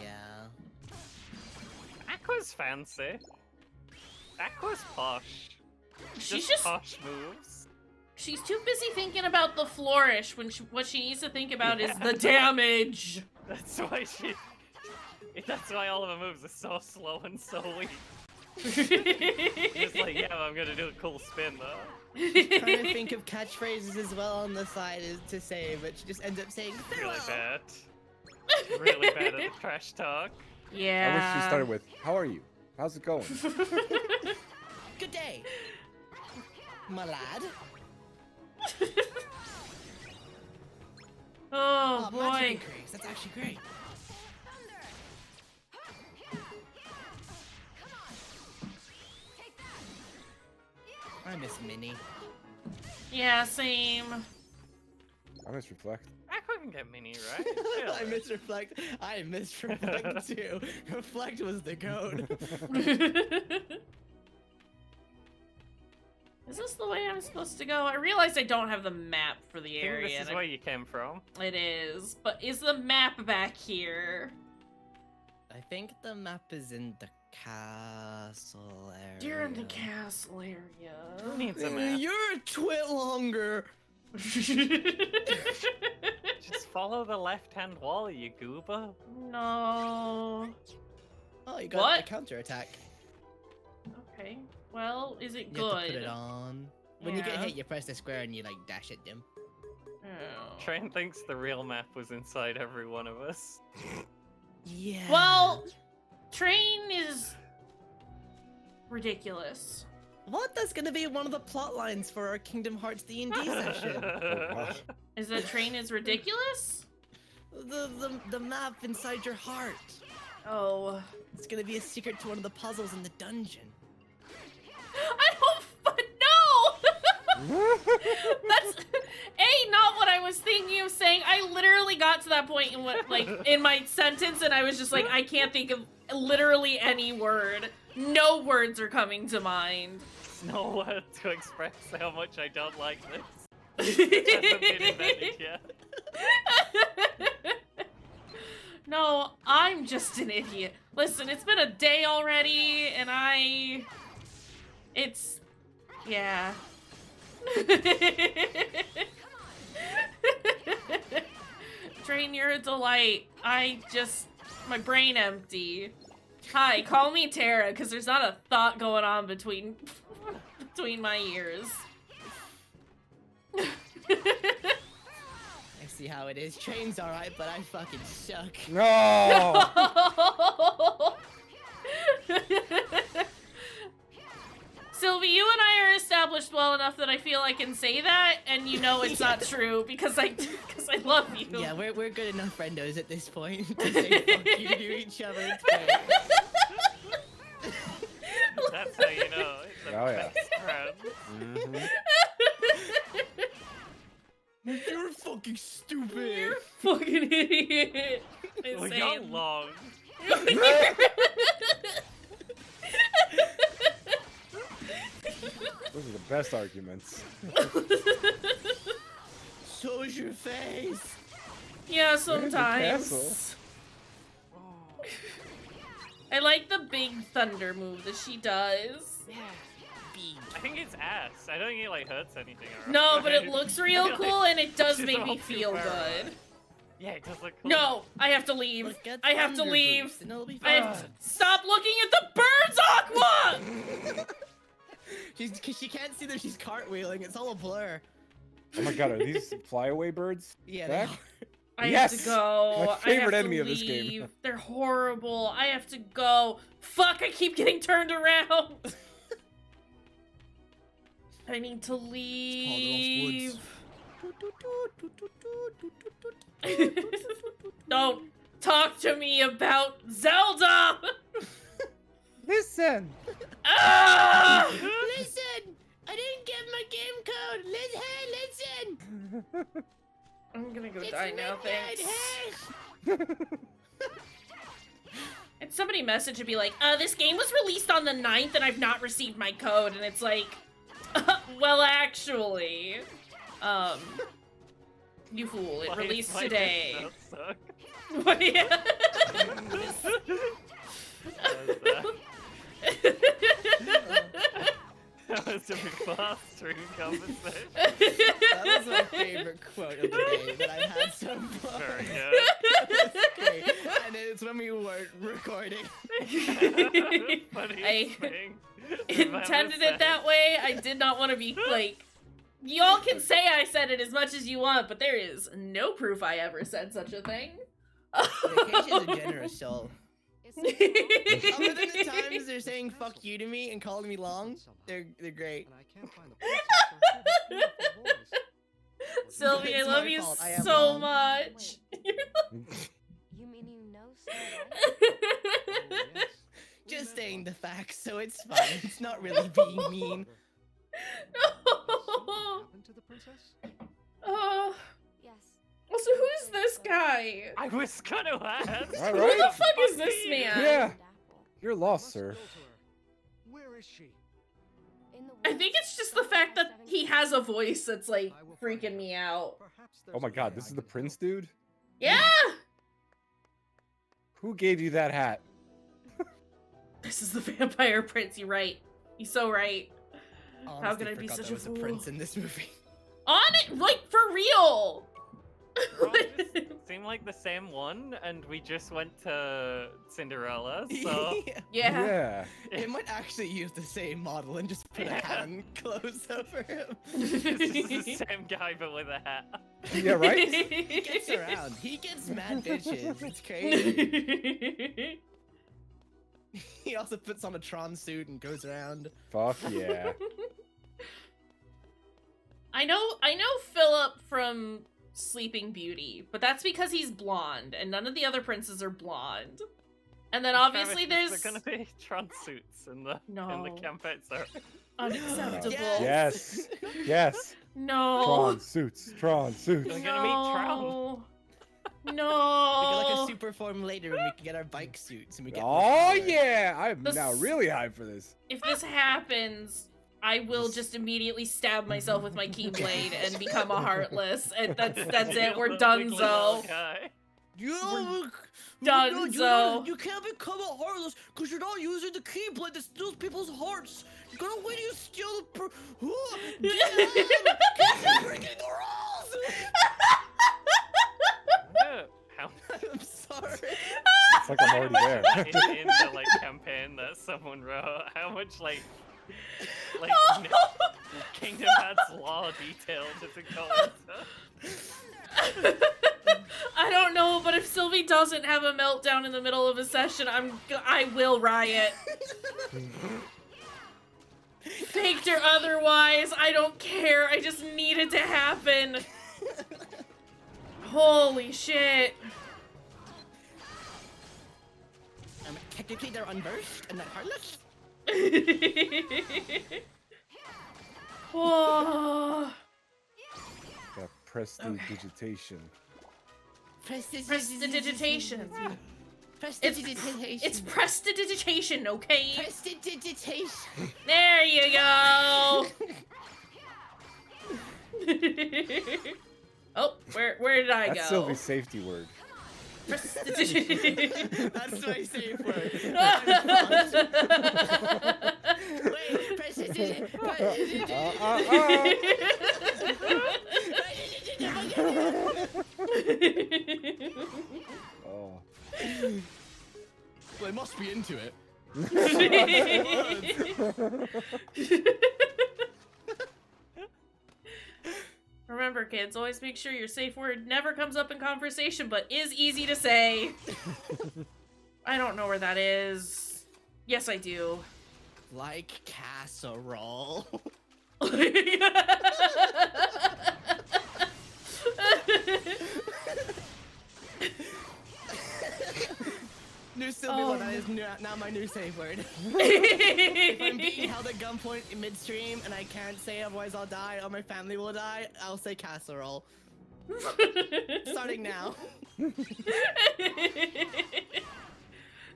Yeah. Aqua's fancy. Aqua's posh. She's just posh moves. she's too busy thinking about the flourish when what she needs to think about is the damage. That's why she. That's why all of her moves are so slow and so weak. Just like, yeah, I'm gonna do a cool spin though. Trying to think of catchphrases as well on the side to say, but she just ends up saying Really farewell. bad. Really bad at the trash talk. Yeah. I wish she started with, "How are you? How's it going?" Good day, my lad. Oh Magic boy. increase. That's actually great. I miss Minnie. Yeah, same. I miss Reflect. Aqua can get mini, right? I miss Reflect. I miss Reflect too. Reflect was the goat. Is this the way I'm supposed to go? I realize I don't have the map for the I think area. this is and where you came from. It is, but is the map back here? I think the map is in the castle area. You're in the castle area. Who needs a map? You're a twit longer. Just follow the left-hand wall, you goober. No. Oh, you got What? a counter attack. Okay. Well, is it You have to put good? it on. When you get Yeah. hit, you press the square and you like dash at them. Oh. Train thinks the real map was inside every one of us. Yeah. Well, Train is ridiculous. what? That's gonna be one of the plot lines for our Kingdom Hearts D&D session. gosh. Is that Train is ridiculous? The map inside your heart. Oh. It's gonna be a secret to one of the puzzles in the dungeon. I don't know. That's not what I was thinking of saying. I literally got to that point in what in my sentence and I was just like, I can't think of literally any word. No words are coming to mind. No word to express how much I don't like this. It hasn't been invented yet. No, I'm just an idiot. Listen, it's been a day already and yeah. Train, you're a delight. My brain empty. Hi, call me Tara, because there's not a thought going on between my ears. I see how it is. Train's alright, but I fucking suck. No. Sylvie, you and I are established well enough that I feel I can say that, and you know it's not true because I love you. Yeah, we're good enough friendos at this point to say fuck you to each other. It's great. That's how you know it's a Oh, yeah. best friend. Mhm. You're fucking stupid. You're a fucking idiot. Well, Insane. you're long. Those are the best arguments. So's your face. Yeah, castle. sometimes. I like the big thunder move that she does. Yeah. I think it's ass. I don't think it like hurts anything. Or No, but it looks real Like, cool and it does she's make all me too feel far good. Yeah, it does look cool. No, I have to leave. Look at I have to Thunder leave. Boost and it'll be I fine. have to stop looking at the birds, Aqua! Cause she can't see that she's cartwheeling. It's all a blur. Oh my god, are these flyaway birds? Yeah, Back? they are. I have Yes! to go. My favorite I have enemy to of this game. leave. They're horrible. I have to go. Fuck, I keep getting turned around. I need to leave. Don't talk to me about Zelda! Listen! Ah! Listen! I didn't get my game code! Listen! I'm gonna go It's die now, midnight, thanks. And somebody messaged and be like, this game was released on the 9th and I've not received my code. And it's like, well, actually, you fool, it released today. What? Yeah. That was a big fast stream conversation. That was my favorite quote of the day that I've had so far. Very good. That was great. And it's when we weren't recording. Funniest thing Intended it that way. I did not want to be like, y'all can say I said it as much as you want, but there is no proof I ever said such a thing. Vacation's a generous soul. Other than the times they're saying fuck you to me and calling me long, they're great. Sylvie, I It's love my you fault. I am so long. much. You mean you know Snow White? Just saying the facts, so it's fine. It's not really being mean. No. Happened to the princess? Yes. Also, who's this guy? I was gonna ask. All Who right. the fuck is this man? Yeah. You're lost, sir. Where is she? In the I think it's just the fact that he has a voice that's like freaking me out. Oh my god, this is the prince dude? Yeah! Who gave you that hat? This is the vampire prince, you're right. He's so right. Honestly, How could I be forgot such there a was fool? a prince in this movie. On it, like for real! Well, it just seemed like the same one, and we just went to Cinderella, so... Yeah. It might actually use the same model and just put a hand close over him. It's just the same guy, but with a hat. Yeah, right? He gets around. He gets mad bitches. It's crazy. He also puts on a Tron suit and goes around. Fuck yeah. I know Philip from Sleeping Beauty, but that's because he's blonde, and none of the other princes are blonde. And then obviously Travis, there's They're gonna be Tron suits in the No. campaign, so... unacceptable. Yes. Yes. No. Tron suits. Tron suits. We're gonna meet Tron. We get No. like a super form later when we can get our bike suits and we get. Oh yeah! I'm The now s- really hyped for this. If this happens, I will just immediately stab myself with my keyblade and become a heartless. And that's it. We're donezo. Dunzo. You can't become a heartless because you're not using the keyblade that steals people's hearts. You gotta wait till you steal the. Keep breaking the rules. How I'm sorry. It's like I'm already there. in the like campaign that someone wrote, how much like Kingdom Hearts law detail does it go into? I don't know, but if Sylvie doesn't have a meltdown in the middle of a session, I will riot. Faked or otherwise, I don't care. I just need it to happen. Holy shit. Technically, they're unversed and not heartless. Oh. Got prestidigitation. Prestidigitation. Prestidigitation. It's prestidigitation, okay? Prestidigitation. There you go. Oh, where did I That's go? Sylvie's safety word. Prestidigitation. That's my safe word. Wait, prestidigitation. Oh. Well, they must be into it. remember, kids, always make sure your safe word never comes up in conversation, but is easy to say. I don't know where that is. Yes, I do. Like casserole. New Sylvie, that is now my new safe word. If I'm being held at gunpoint in midstream and I can't say otherwise I'll die or my family will die, I'll say casserole. Starting now.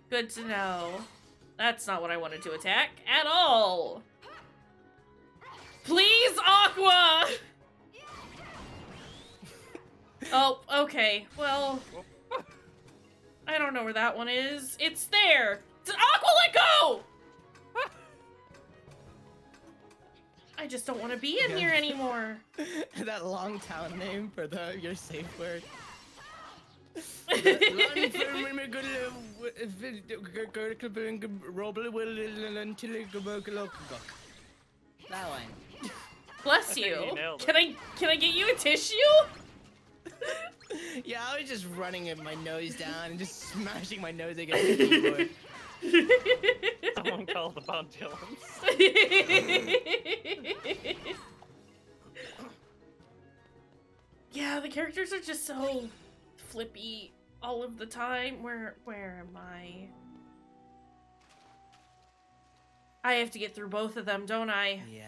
Good to know. That's not what I wanted to attack at all. Please, Aqua! Oh, okay. Well, I don't know where that one is. It's there. Aqua, let go! I just don't want to be in here anymore. That long town name for your safe word. That one. Bless I think you. you nailed it. Can I get you a tissue? Yeah, I was just running my nose down and just smashing my nose against the keyboard. Someone call the ambulance. Yeah, the characters are just so flippy all of the time. Where am I? I have to get through both of them, don't I? Yeah.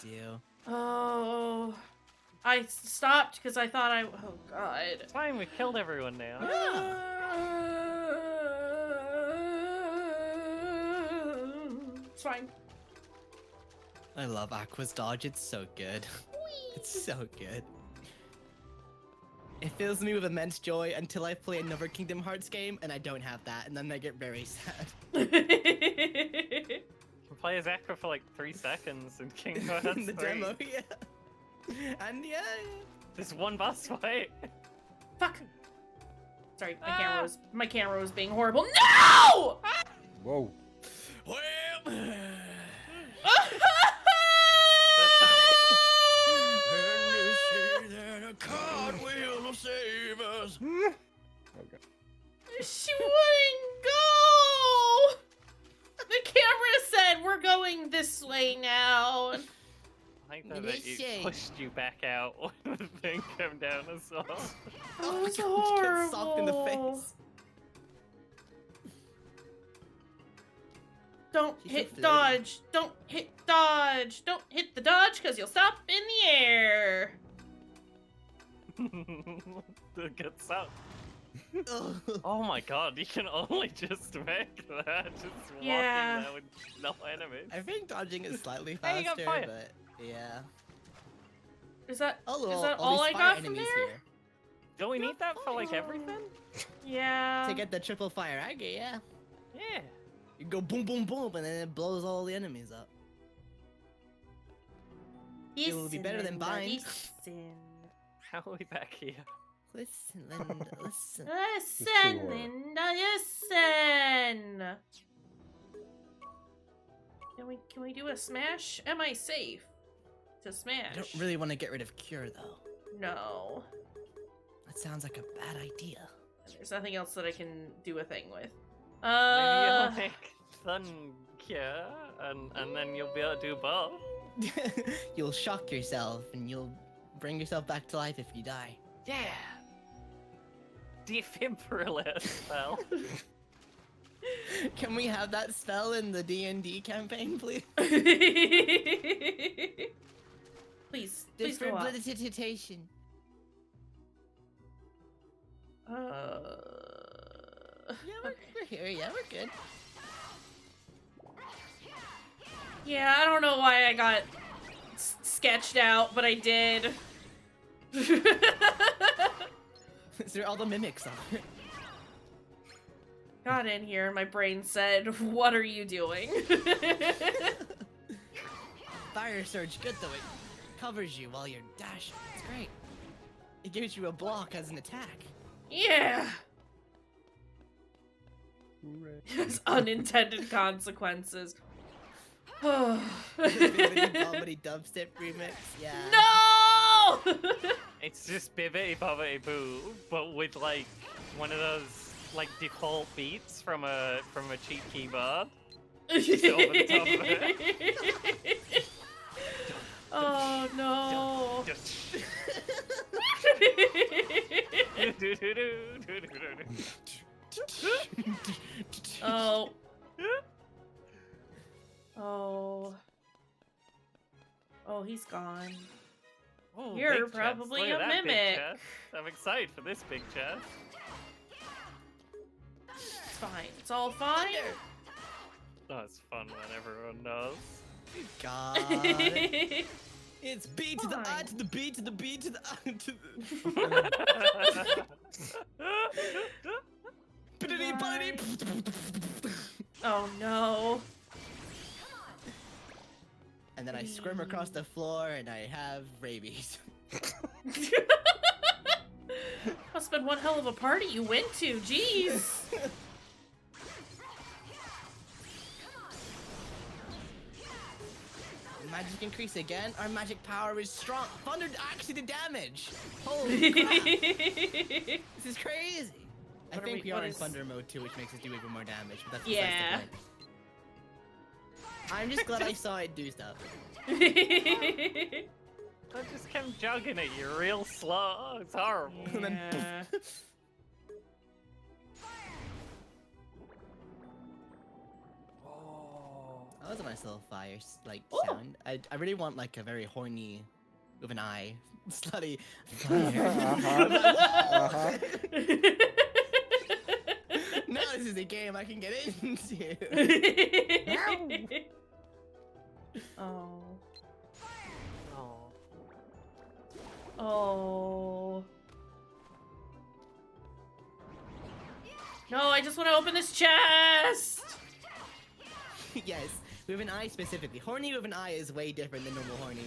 You do. Oh, I stopped because I thought oh god. It's fine, we killed everyone now. It's fine. I love Aqua's dodge, it's so good. It's so good. It fills me with immense joy until I play another Kingdom Hearts game and I don't have that, and then I get very sad. You can play as Aqua for like 3 seconds in Kingdom Hearts 3. The demo, yeah. And yeah. There's one boss fight. Fuck. Sorry, my camera was being horrible. No! Whoa. Okay. She wouldn't go! The camera said we're going this way now. I like that it pushed you back out when the thing came down as well. That was Get horrible. socked in the face. Don't She's so hit flirty. dodge. Don't hit dodge. Don't hit the dodge because you'll stop in the air. The good sound. Oh my god, you can only just make that. Just Yeah. walking there with no enemies. I think dodging is slightly Hey, you got faster, fire. but yeah. Is that Oh, is that all all these I fire got from enemies there? here. Don't we need that for like everything? Yeah. To get the triple fire agate, yeah. Yeah. You go boom, boom, boom, and then it blows all the enemies up. It will be better than Bind. Listen. How are we back here? Listen, Linda, listen. Listen, Sure. Linda, listen. Can we do a smash? Am I safe to smash? I don't really want to get rid of Cure, though. No. That sounds like a bad idea. There's nothing else that I can do a thing with. Maybe you'll make Sun Cure, and then you'll be able to do both. You'll shock yourself, and you'll bring yourself back to life if you die. Yeah. Defibrillator spell. Can we have that spell in the D&D campaign, please? Please go on. Defibrillation. Yeah, we're here. Yeah, we're good. Yeah, I don't know why I got sketched out, but I did. Is there all the mimics on it? Got in here, my brain said, "What are you doing?" Fire Surge, good though. It covers you while you're dashing. It's great. It gives you a block as an attack. Yeah. There's unintended consequences. Comedy dubstep remix. Yeah. No! No! It's just Bibbidi Bobbidi Boo, but with like one of those like default beats from a cheap keyboard. Just over the top of it. Oh no. Oh. Oh. Oh, he's gone. Ooh, You're big chest. probably Look a at that big mimic. chest. I'm excited for this big chest. It's fine. It's all fine. Oh, it's fun when everyone knows. God. It's B to the I Fine. to the B to the B to the I to the. Oh no. And then I scrim across the floor and I have rabies. Must've been one hell of a party you went to. Jeez. Magic increase again. Our magic power is strong. Thunder actually did damage. Holy crap. This is crazy. I think we are in Thunder mode too, which makes us do even more damage. But that's besides the point. I'm just glad I saw it do stuff. I just kept jogging at you real slow. It's horrible. And then Yeah. That was a nice little fire like Ooh. sound. I really want like a very horny with an eye slutty fire. Now this is a game I can get into. Oh. Oh. Oh. No, I just want to open this chest. Yes, with an eye specifically. Horny with an eye is way different than normal horny.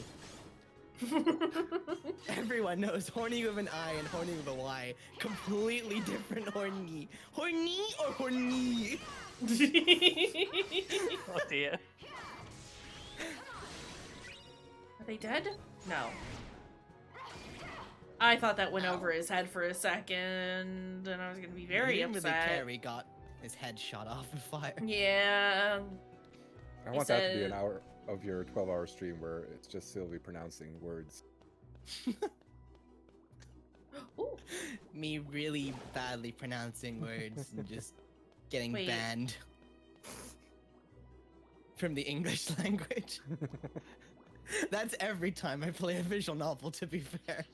Everyone knows horny with an I and horny with a Y. Completely different horny. Horny or horny? Oh dear. Are they dead? No. I thought that went over his head for a second, and I was gonna be very Even with the upset. carry got his head shot off with fire. Yeah. I He want that to be said- an hour of your 12-hour stream where it's just Sylvie pronouncing words. Ooh. Me really badly pronouncing words and just getting Wait. banned from the English language. That's every time I play a visual novel, to be fair.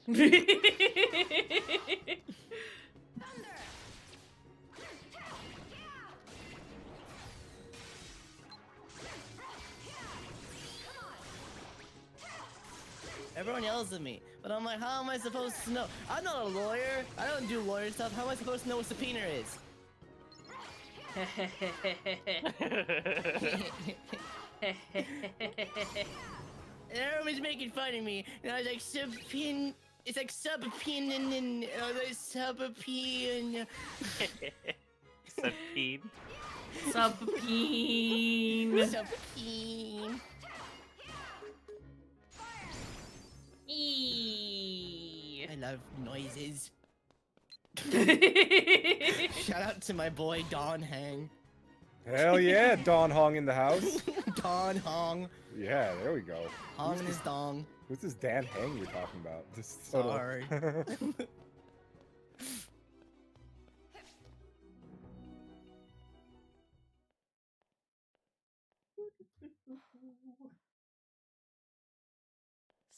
Everyone yells at me, but I'm like, how am I supposed to know? I'm not a lawyer. I don't do lawyer stuff. How am I supposed to know what subpoena is? And everyone's making fun of me, and I was like, subpoena. It's like subpoena, and I was like, subpoena. Subpoena. Subpoena. Subpoena. Eee. I love noises. Shout out to my boy Don Hang. Hell yeah, Don Hong in the house. Don Hong. Yeah, there we go. Hong in his dong. Who's this Dan Hang you're talking about? This total- Sorry.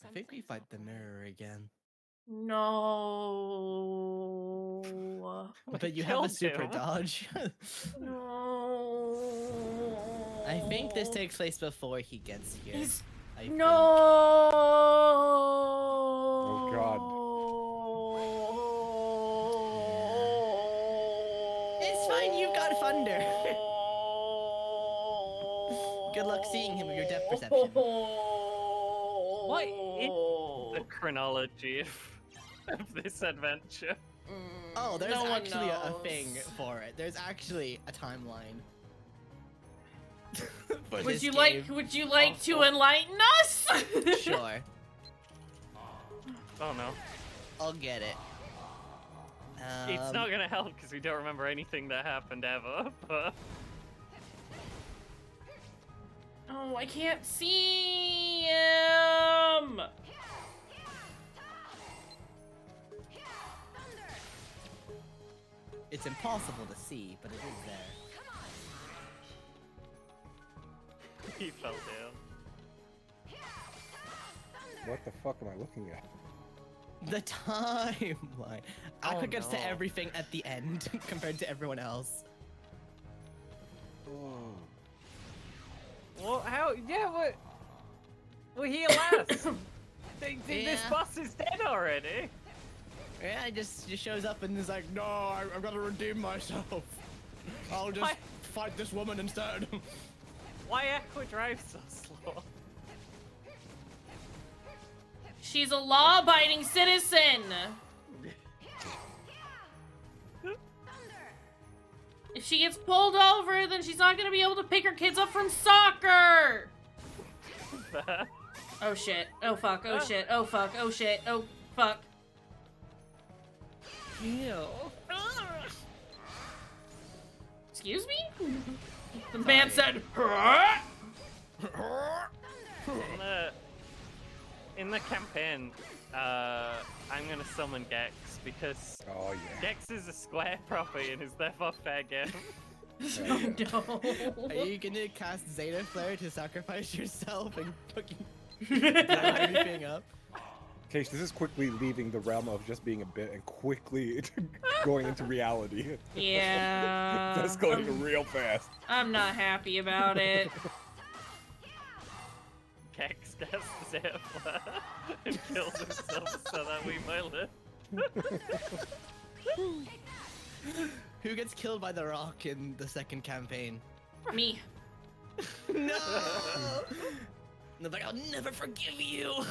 I think we fight the mirror again. No. But you have a killed super him. dodge. No. I think this takes place before he gets here. He's- I think. No. Oh God. It's fine, you've got thunder. Good luck seeing him with your depth perception. What is the chronology of this adventure? Oh, there's No one actually a knows. thing for it. There's actually a timeline. for Would this you game. like to enlighten us? Sure. Oh no. I'll get it. It's not gonna help because we don't remember anything that happened ever, but... Oh, I can't see him! It's impossible to see, but it is there. He fell down. What the fuck am I looking at? The timeline. Aqua gets to no. everything at the end compared to everyone else. Oh. Well, how? Yeah, what? Well, he last. This Yeah. boss is dead already. Yeah, he just shows up and is like, no, I've got to redeem myself. I'll just Why? fight this woman instead. Why Aqua drive so slow? She's a law-abiding citizen! If she gets pulled over, then she's not gonna be able to pick her kids up from soccer! Oh shit. Oh fuck. Oh shit. Oh fuck. Oh shit. Oh fuck. Ew. Excuse me? The man said, "Huh?" In the campaign, I'm gonna summon Gex because Oh yeah. Gex is a Square property and is therefore fair game. Oh no. Are you gonna cast Zeta Flare to sacrifice yourself and fucking blow everything up? Case, this is quickly leaving the realm of just being a bit and quickly going into reality. Yeah. That's going real fast. I'm not happy about it. Gex gets the Zeta Flare and kills himself so that we might live. Who gets killed by the rock in the second campaign? Me. No! They're like, I'll never forgive you!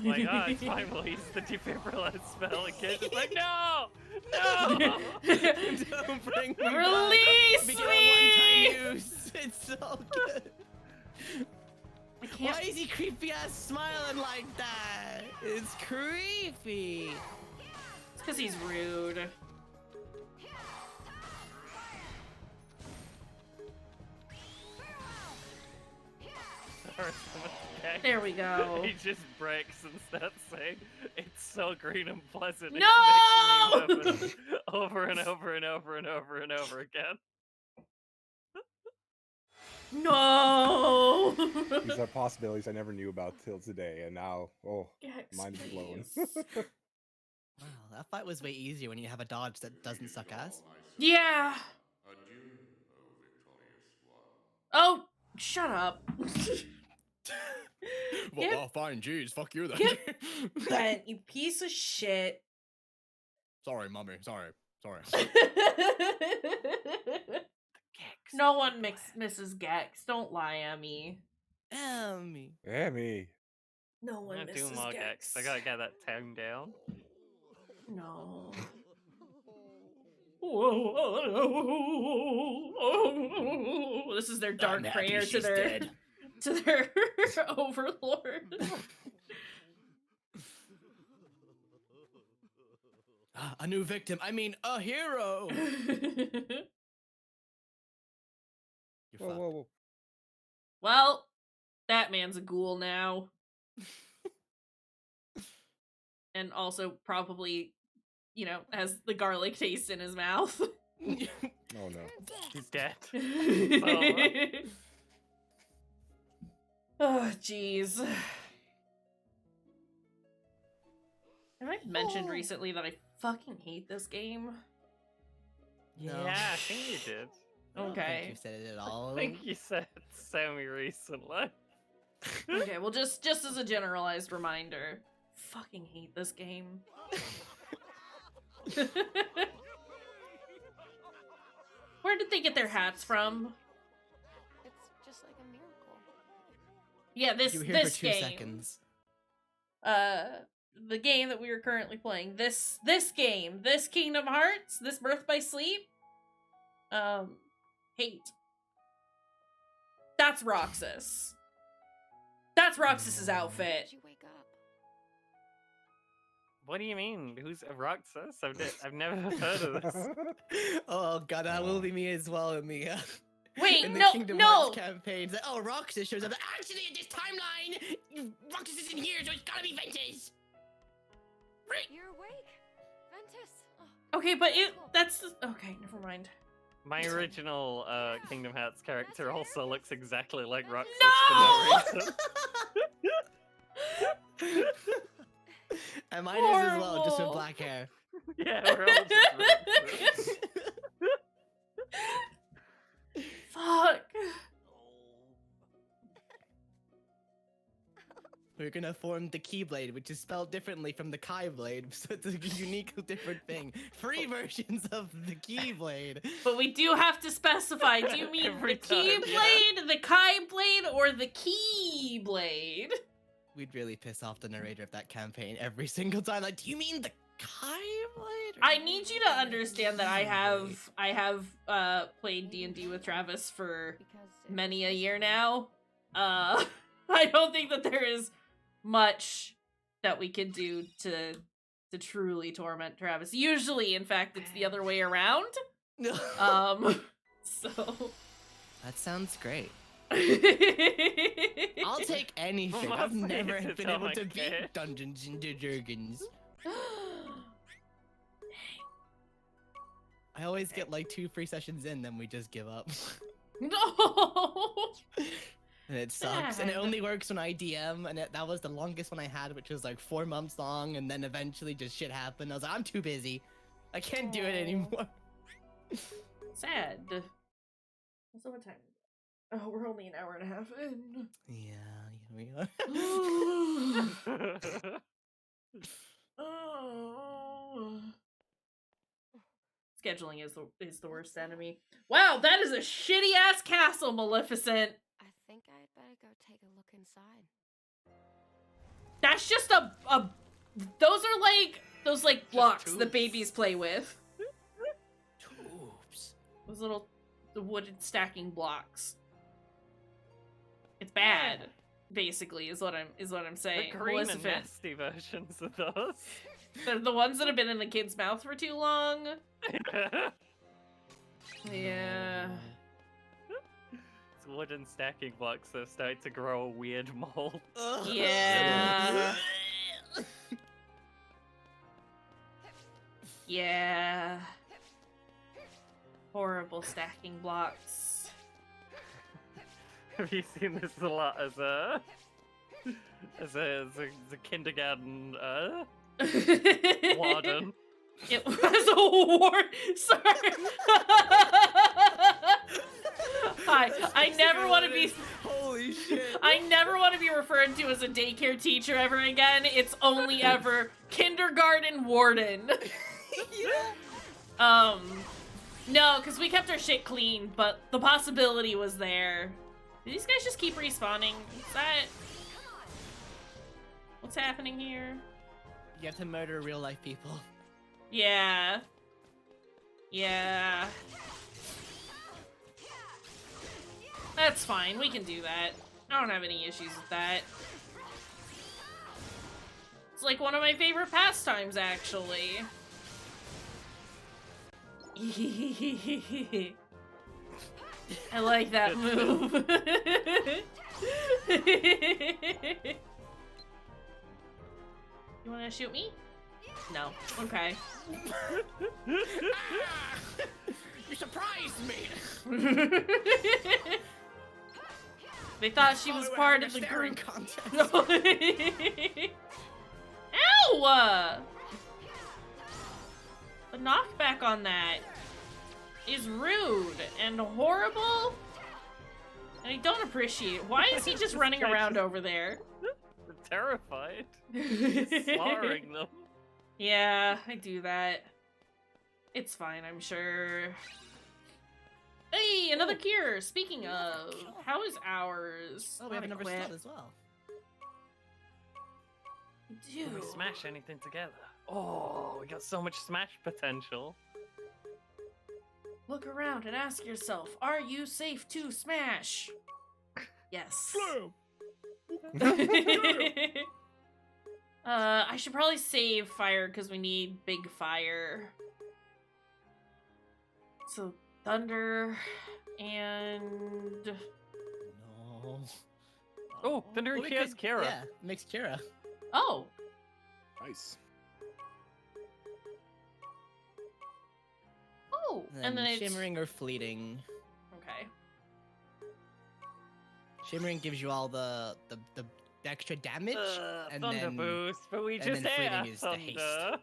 Like, oh, it's fine, we'll use the defibrillator spell again. It's like, no! No! Don't bring me Release back. We me! get a one-time use. It's so good. I can't. Why is he creepy ass smiling like that? It's creepy. It's because he's rude. There we go. He just breaks and starts saying, it's so green and pleasant. No! It's making me nervous." Over and over and over and over and over again. No! These are possibilities I never knew about till today, and now, oh, Gex, mind is blown. please. Wow, that fight was way easier when you have a dodge that doesn't suck ass. Yeah. Oh, shut up. Well, Yep. oh, fine, jeez, fuck you then. Yep. Ben, you piece of shit. Sorry, mommy, sorry. No one misses Gex. Don't lie, Emmy. Emmy. Emmy. No I'm one gonna misses do more Gex. Gex. I gotta get that tone down. No. This is their dark prayer to their overlord. A new victim. I mean, a hero. You're Whoa, fucked. whoa, whoa. Well, that man's a ghoul now. And also probably, you know, has the garlic taste in his mouth. Oh no. He's dead. Oh, jeez. Have I mentioned recently that I fucking hate this game? No. Yeah, I think you did. I don't Okay. think you said it at all. I think you said semi-recently. Okay, well, just as a generalized reminder, fucking hate this game. Where did they get their hats from? It's just like a miracle. Yeah, You were here this for 2 game. seconds. The game that we are currently playing. This game, this Kingdom Hearts, this Birth by Sleep. Hate. That's Roxas. That's Roxas's outfit. Did you wake up? What do you mean? Who's Roxas? I've never heard of this. Oh god, that will be me as well, Mia. Wait, In the no, Kingdom no. Hearts campaign, it's like, oh, Roxas shows up. Actually, in this timeline, Roxas isn't here, so it's gotta be Ventus. You're awake. Ventus. Oh, Okay, but that's okay. Never mind. My original Kingdom Hearts character also looks exactly like Roxas No! for no reason. And mine is as well, just with Horrible. black hair. Yeah, we're all just Roxas. Fuck. We're gonna form the Keyblade, which is spelled differently from the Kaiblade, so it's a unique, different thing. 3 versions of the Keyblade. But we do have to specify. Do you mean Every the time, Keyblade, the Kai Blade, or the Keyblade? We'd really piss off the narrator of that campaign every single time. Like, do you mean the Keyblade? I need you to understand that I have played D&D with Travis for many a year now. I don't think that there is much that we can do to truly torment Travis. Usually, in fact, it's the other way around. So That sounds great. I'll I'll take anything. Well, I've that's never like been able to okay. beat Dungeons and Dragons. I always get like 2 free sessions in, then we just give up. No. And it sucks. And it Sad. only works when I DM, and that was the longest one I had, which was like 4 months long, and then eventually just shit happened. I was like, I'm too busy. I can't do it Aw. anymore. Sad. So what time? Oh, we're only an hour and a half in. Yeah, we are. Oh. Scheduling is the worst enemy. Wow, that is a shitty ass castle, Maleficent. I think I'd better go take a look inside. That's just a those are like those like blocks tubes. that babies play with. Tubes. Those little the wooden stacking blocks. It's bad, basically, is what I'm saying. The green and Maleficent. nasty versions of those. They're the ones that have been in the kid's mouth for too long. Yeah. It's wooden stacking blocks that start to grow a weird mold. Yeah. Yeah. Horrible stacking blocks. Have you seen this a lot as a kindergarten warden? It was a war. Sorry. I never want to be. Holy shit. I never want to be referred to as a daycare teacher ever again. It's only ever kindergarten warden. No, because we kept our shit clean, but the possibility was there. Do these guys just keep respawning? Is that what's happening here? You have to murder real life people. Yeah. Yeah. That's fine. We can do that. I don't have any issues with that. It's like one of my favorite pastimes, actually. I like that move. You wanna shoot me? No. Okay. You surprised me. They thought she was part of the staring group. contest. Ow! The knockback on that is rude and horrible. And I don't appreciate. Why is he just running around over there? I'm terrified. He's slaughtering them. Yeah, I do that. It's fine, I'm sure. Hey, another cure! Speaking of, how is ours? Oh, we have another Adequate. slot as well. Dude. Can we smash anything together? Oh, we got so much smash potential. Look around and ask yourself, are you safe to smash? Yes. I should probably save fire because we need big fire. So thunder and No. Oh, Thunder and we Kira's could- Kira. Yeah, mix Kira. oh, Nice. oh, and then it's Shimmering or Fleeting. okay. Shimmering gives you all the extra damage, and Thunder then boost, but we and just then hit fleeting our is the haste. Thunder.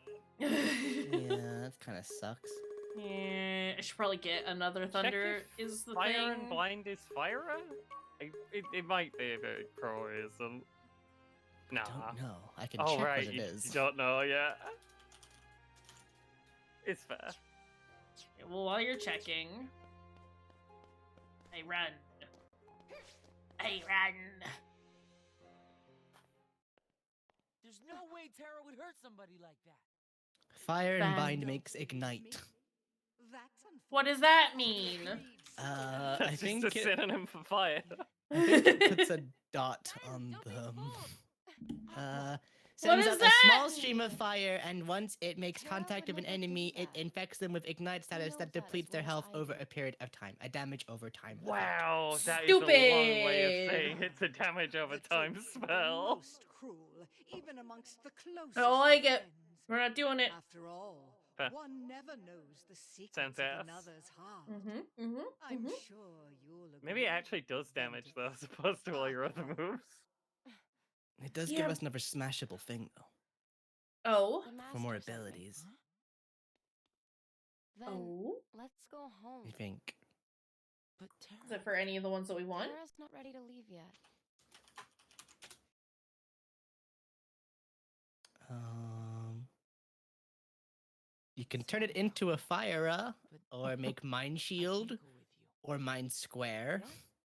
yeah, that kind of sucks. Yeah, I should probably get another Check thunder. if Is the Fire thing? and Blind is Fire? It might be a bit pro-ism. Nah. Don't know. I can Oh, check right, what it you is. don't know yet. It's fair. Well, while you're checking, I run. I run. There's no way Terra would hurt somebody like that. Fire and Bind Band. makes Ignite. What does that mean? I That's think just a synonym for fire. I think it puts a dot on them. Sends is out that? a small stream of fire, and once it makes contact with an enemy, it infects them with Ignite status that depletes their health over a period of time. A damage over time. effect. Wow, that is a long way of Stupid. saying it's a damage over time spell. Most cruel, even amongst the closest I don't like of it. friends. We're not doing it. After all, Fair. one never knows the secrets Sounds of ass. another's heart. Mm-hmm. I'm Mm-hmm. sure you'll agree. Maybe it actually does damage though, as opposed to all your other moves. It does Yeah. give us another smashable thing, though, Oh. for more abilities. Then Oh. let's go home. I think. But Is it for any of the ones that we want? Terra's not ready to leave yet. You can turn it into a fire, or make Mind Shield, or Mind Square.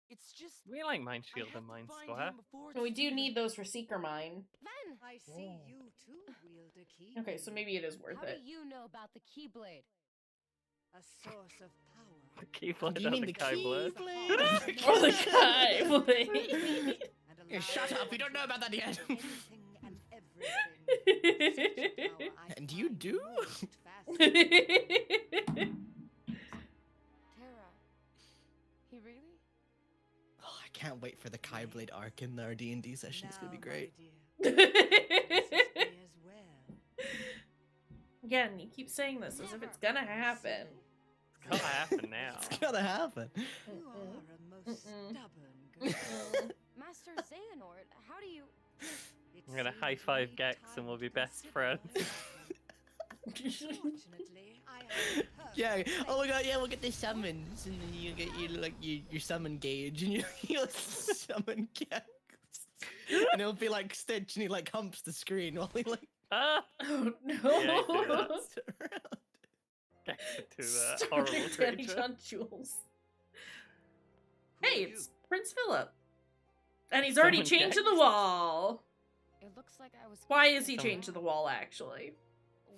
It's just We like Mind Shield and Mind Square. And we do need those for Seeker Mine. Ven! I see you too wield a key. Okay, so maybe it is worth How it. do you know about the Keyblade? A source of power. Keyblade Do you and mean the the Keyblade. Keyblade? Or the Kai Blade. And Yeah, shut up! You don't know about that yet. anything and everything. Such a power I And you find do? most fascinating. Terra. He really? Oh, I can't wait for the Keyblade arc in our D&D session. It's gonna be Now, great. my dear, assist me as well. Again, you keep saying this as if it's gonna happen. It's gotta happen now. It's gonna happen. You are a most Mm-mm. stubborn girl. Master Xehanort, how do you... It I'm gonna seems high five we Gex time and we'll be to best consider friends. Fortunately, I am Yeah. perfect Oh my god. Yeah, we'll get the summons, and then you get your summon gauge, and you'll summon Gex, and it'll be like Stitch, and he like humps the screen while he like Ah! Oh Yeah, I do no! that. jumps around. Gex to that Started horrible Danny creature. John Jules. Who Hey, are it's you? Prince Philip. And he's already Someone chained to Gex? the wall. It looks like I was... Why is he confused. chained to the wall, actually?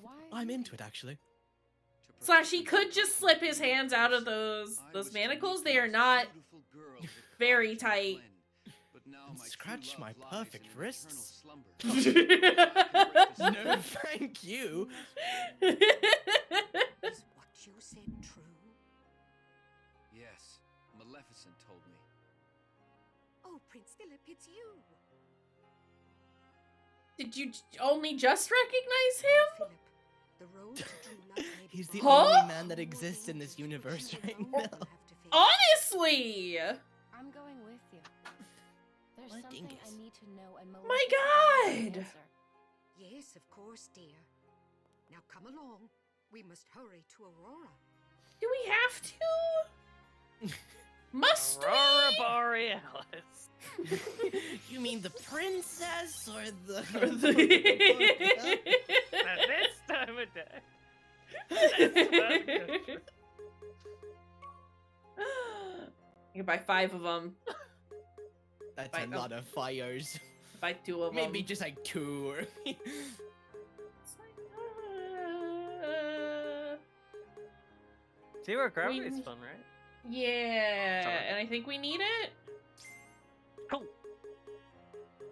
Why? I'm into it actually. To Slash, he protect could the just slip his hands out of those I was to manacles. meet They the are most not beautiful girl that very fought tight. Flynn, but now And my true scratch love my lies perfect in an wrists. eternal slumber. No, thank you. Is what you said true? Yes, Maleficent told me. Oh, Prince Philip, it's you. Did you only just recognize him? Philip, the road to true love may be He's the far. Huh? only man that exists in this universe right You'll now. have to face Honestly! I'm going with you. There's My something dingus. I need to know and My Maleficent has the God! answer. Yes, of course, dear. Now come along. We must hurry to Aurora. Do we have to? Must Aurora we? Borealis. You mean the princess or the? Or the- At this time of day. You can buy 5 of them. That's Right, a no. lot of fires. Buy 2 of them. Maybe just like 2 or. Zero gravity is We- fun, right? Yeah, Sorry. and I think we need it. Cool.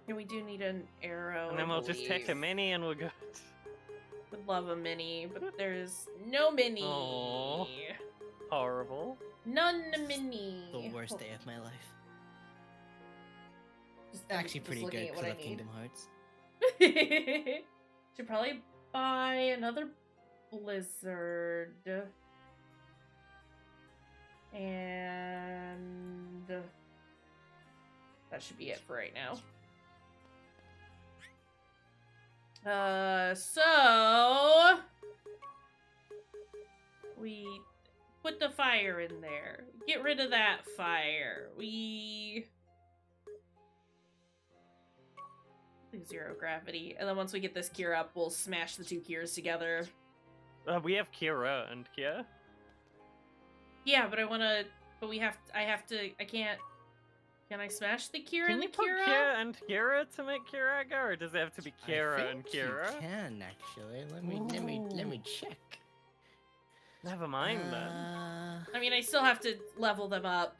Yeah, we do need an arrow. And then I we'll just take a believe. mini and we'll go. Would love a mini, but there's no mini. Aw. Horrible. None mini. The worst day of my life. Just, Actually, just pretty looking good at because what of I Kingdom Hearts. need. Should probably buy another Blizzard. And that should be it for right now. So we put the fire in there. Get rid of that fire. We zero gravity, and then once we get this cure up, we'll smash the two cures together. We have Kira and Kia. Yeah, but I can't. Can I smash the Kira Can and you the put Kira? Kira and Kira to make Kiraga, or does it have to be Kira and Kira? You can actually. Let me check. Never mind then. I mean, I still have to level them up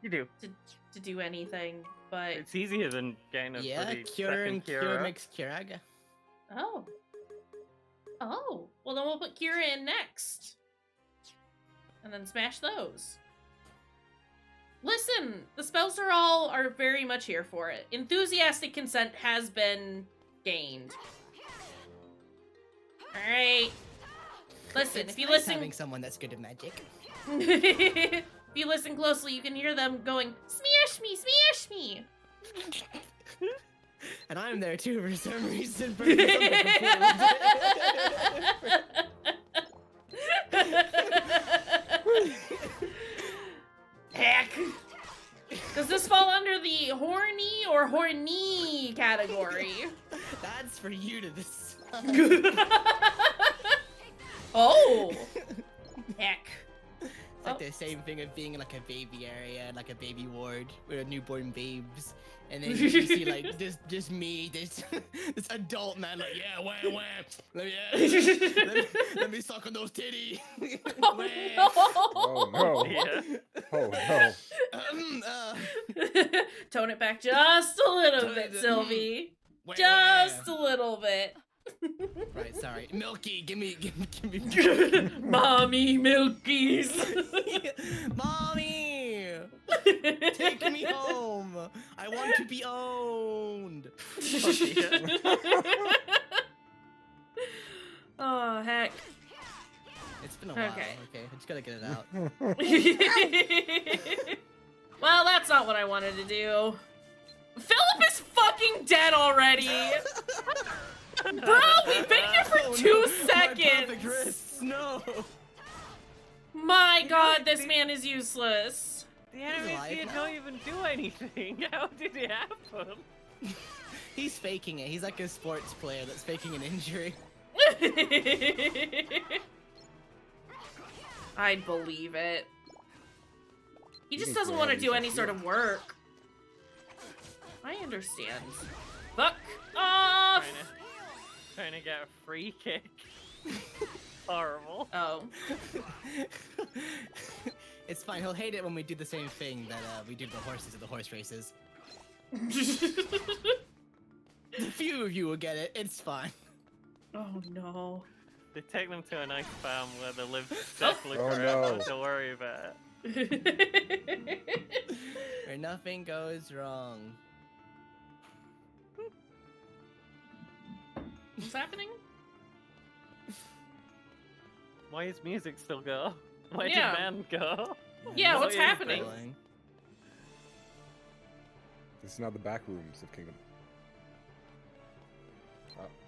You do. to do anything, but It's easier than getting a Yeah, bloody Cure second and Kira. Cure makes Kiraga. oh, well then we'll put Kira in next, and then smash those. Listen, the spells are very much here for it. Enthusiastic consent has been gained. All right. Listen, It's if you nice listen, having someone that's good at magic. if you listen closely, you can hear them going, "Smash me, smash me." And I'm there too for some reason. Heck. Does this fall under the horny or horny category? That's for you to decide. Oh. Heck. It's like the same thing of being in like a baby area, like a baby ward with newborn babes, and then you see like just me, this adult man, like yeah, wham, let me suck on those titties. Oh no. Yeah. Oh no. Tone it back just a little bit, Sylvie. Just a little bit. Right, sorry. Milky, give me. Mommy Milkies. Mommy! Take me home! I want to be owned! Oh, heck. It's been a while. Okay. Okay, I just gotta get it out. Well, that's not what I wanted to do. Philip is fucking dead already! Bro, we've been here for 2 seconds! No! My god, this man is useless. The enemies here don't even do anything. How did it happen? He's faking it. He's like a sports player that's faking an injury. I'd believe it. He just needs doesn't to want to have do these any sort of work. I understand. Fuck off! Trying to get a free kick. Horrible. Oh. It's fine. He'll hate it when we do the same thing that we do to the horses at the horse races. A few of you will get it. It's fine. Oh no. They take them to a nice farm where they live safely Oh, forever. no. Don't worry about it. Where nothing goes wrong. What's happening? Why is music still go? Where Yeah. did man go? Yeah, What what's is happening? this? This is now the back rooms of Kingdom.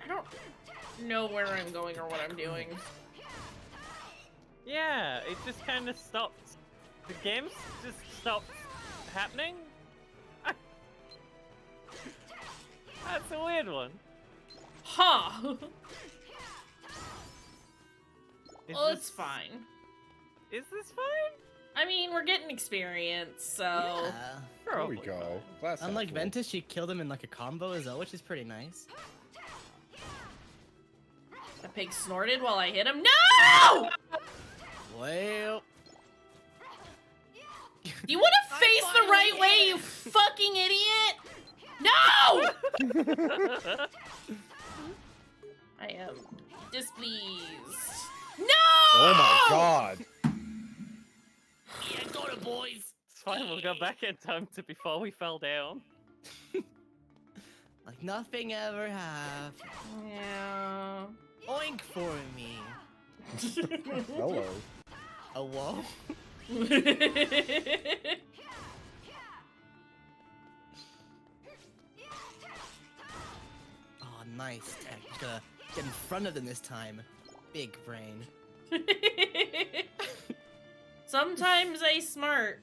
I don't know where I'm going or what I'm doing. Yeah, it just kind of stopped. The game's just stopped happening? That's a weird one. Huh. Is Well, this- it's fine. Is this fine? I mean, we're getting experience, so... Yeah. There we Probably go. fine. Glass half Unlike full. Ventus, she killed him in like a combo as well, which is pretty nice. The pig snorted while I hit him. No! Well, Do you want to face the right way, you fucking idiot? No! I am displeased. No! Oh my god. Yeah, got it, boys. It's fine, we'll go back in time to before we fell down. Like nothing ever happened. Yeah. Oink for me. Hello. A wall? Oh, nice tech. Just gotta get in front of them this time. Big brain. Sometimes they smart.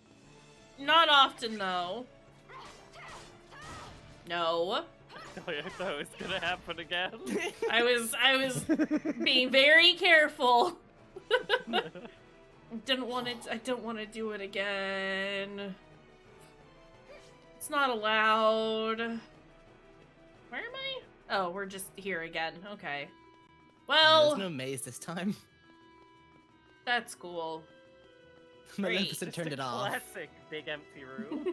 Not often, though. No. I thought it was gonna happen again. I was being very careful. I don't want to do it again. It's not allowed. Where am I? Oh, we're just here again. Okay. Well, There's no maze this time. that's cool. Maleficent turned it off. Classic big empty room.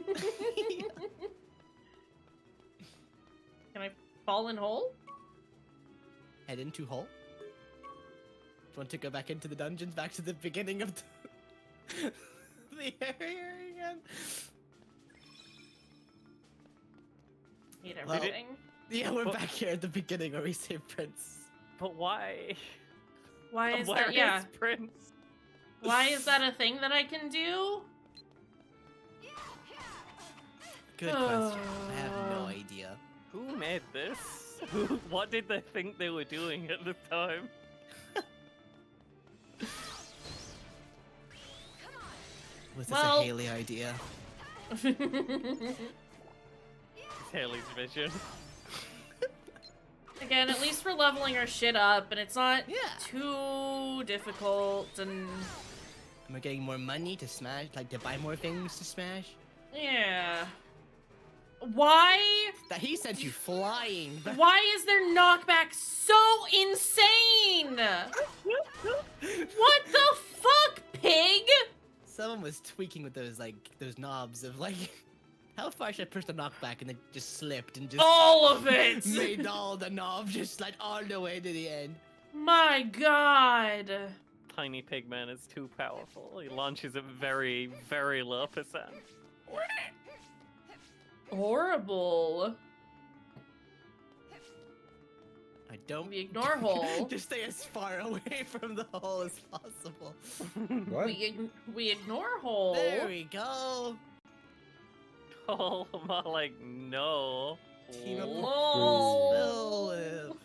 Can I fall in hole? Head into hole. Do you want to go back into the dungeons, back to the beginning of the area again? Hate Well, everything. Yeah, we're back here at the beginning where we save Prince. But why? Why is Where that? Yeah. is Prince? Why is that a thing that I can do? Good question. I have no idea. Who made this? What did they think they were doing at the time? Was this Well- a Haley idea? It's Haley's vision. Again, at least we're leveling our shit up, and it's not Yeah. too difficult, and And we're getting more money to smash, like to buy more things to smash. yeah. Why? That he sent you flying. Why is their knockback so insane? What the fuck, pig? Someone was tweaking with those those knobs of like, how far should I push the knockback, and then just slipped and just All of it. made all the knobs just like all the way to the end. My god. Tiny Pigman is too powerful. He launches at very, very low percent. Horrible. I don't. We ignore hole. Just stay as far away from the hole as possible. What? We ignore hole. There we go. Oh, more like no. Team up Lol. Phil.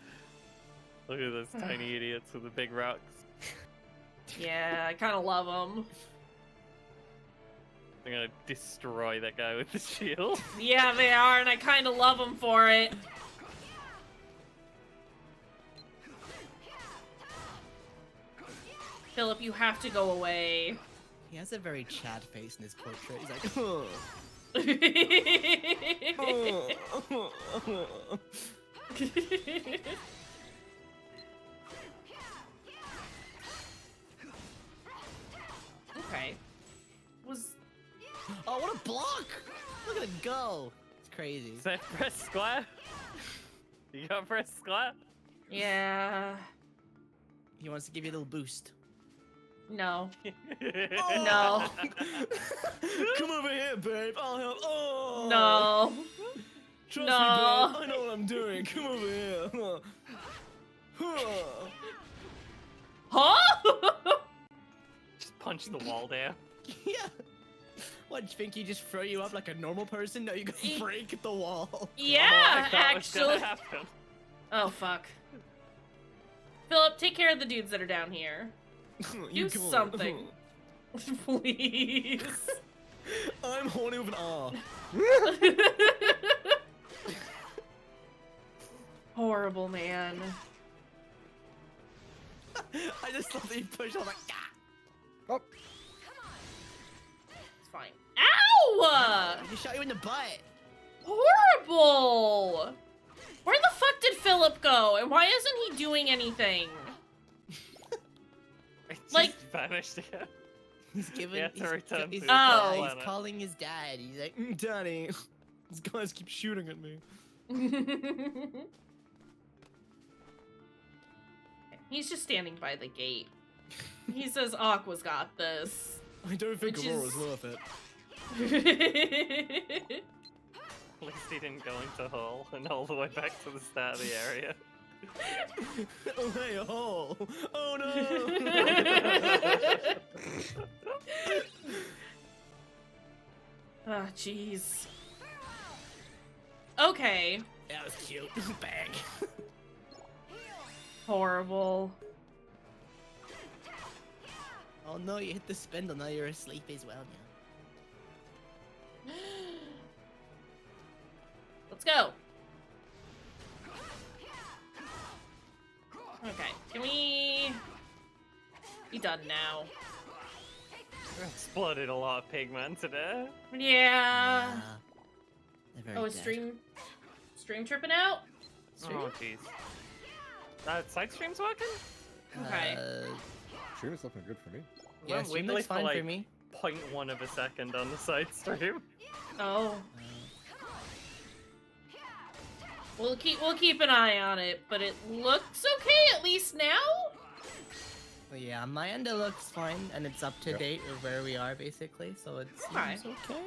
Look at those tiny idiots with the big rocks. Yeah, I kind of love them. I'm gonna destroy that guy with the shield. Yeah, they are, and I kind of love them for it. Philip, you have to go away. He has a very Chad face in his portrait. He's like, oh. Okay. Was Oh, what a block! Look at it go. It's crazy. Say press square. You gotta press square. yeah. He wants to give you a little boost. No. Oh! No. Come over here, babe. I'll help. Oh! No. Trust No. me, babe. I know what I'm doing. Come over here. Huh? Just punch the wall down. Yeah. What, you think he just throw you up like a normal person? No, you gotta break the wall. Yeah, I thought was gonna actually. happen. Oh, fuck. Philip, take care of the dudes that are down here. You Do go. something. Please. I'm horny with an R. Horrible, man. I just thought that you push. I was like, ah! Oh, It's fine. Ow! He shot you in the butt. Horrible! Where the fuck did Philip go? And why isn't he doing anything? It just Like- vanished again. He's giving. He had to return he's, to his oh. planet. He's calling his dad. He's like, Daddy, these guys keep shooting at me. He's just standing by the gate. He says Aqua's got this. I don't think Which Aurora's is- worth it. At least he didn't go into Hull and all the way back to the start of the area. Oh, hey, a hole! Oh no! Ah, jeez. Okay. That was cute. Bang. Horrible. Oh no, you hit the spindle, now you're asleep as well now. Let's go. Okay, can we be done now? Exploded a lot of Pigman today. Yeah. They're very Oh, is dead. stream tripping out? Oh, jeez. Side stream's working? Okay. Stream is looking good for me. Yeah, Went stream wiggly looks fine like for me. 0.1 of a second on the side stream. Oh. We'll keep an eye on it, but it looks okay at least now. Well, yeah, on my end it looks fine, and it's up to Yep. date with where we are basically, so it seems Okay. okay.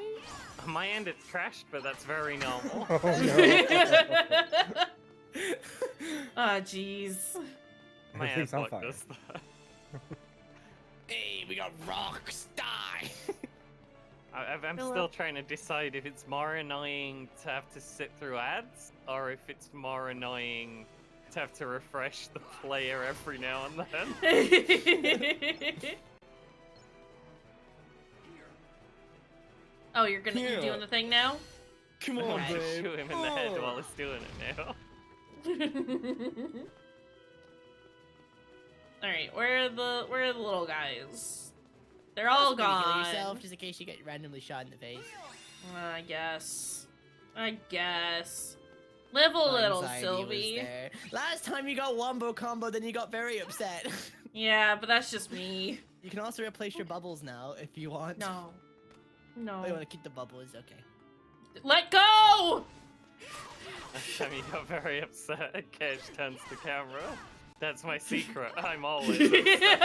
On my end, it's crashed, but that's very normal. Oh no. Ah, jeez. My Everything's on Xbox fire. does that. Hey, we got rocks, die! I'm still trying to decide if it's more annoying to have to sit through ads, or if it's more annoying to have to refresh the player every now and then. Oh, you're Yeah. doing the thing now? Come I on, want to babe. shoot him in the head Oh. while he's doing it now. Alright, where are the little guys? They're all Also gonna heal gone. yourself, just in case you get randomly shot in the face. I guess. Live a little, Anxiety was Sylvie. there. Last time you got wombo combo, then you got very upset. Yeah, but that's just me. You can also replace your bubbles now if you want. No. No. Oh, you want to keep the bubbles? Okay. Let go! Last time he got very upset, Cage turns the camera. That's my secret. I'm always upset.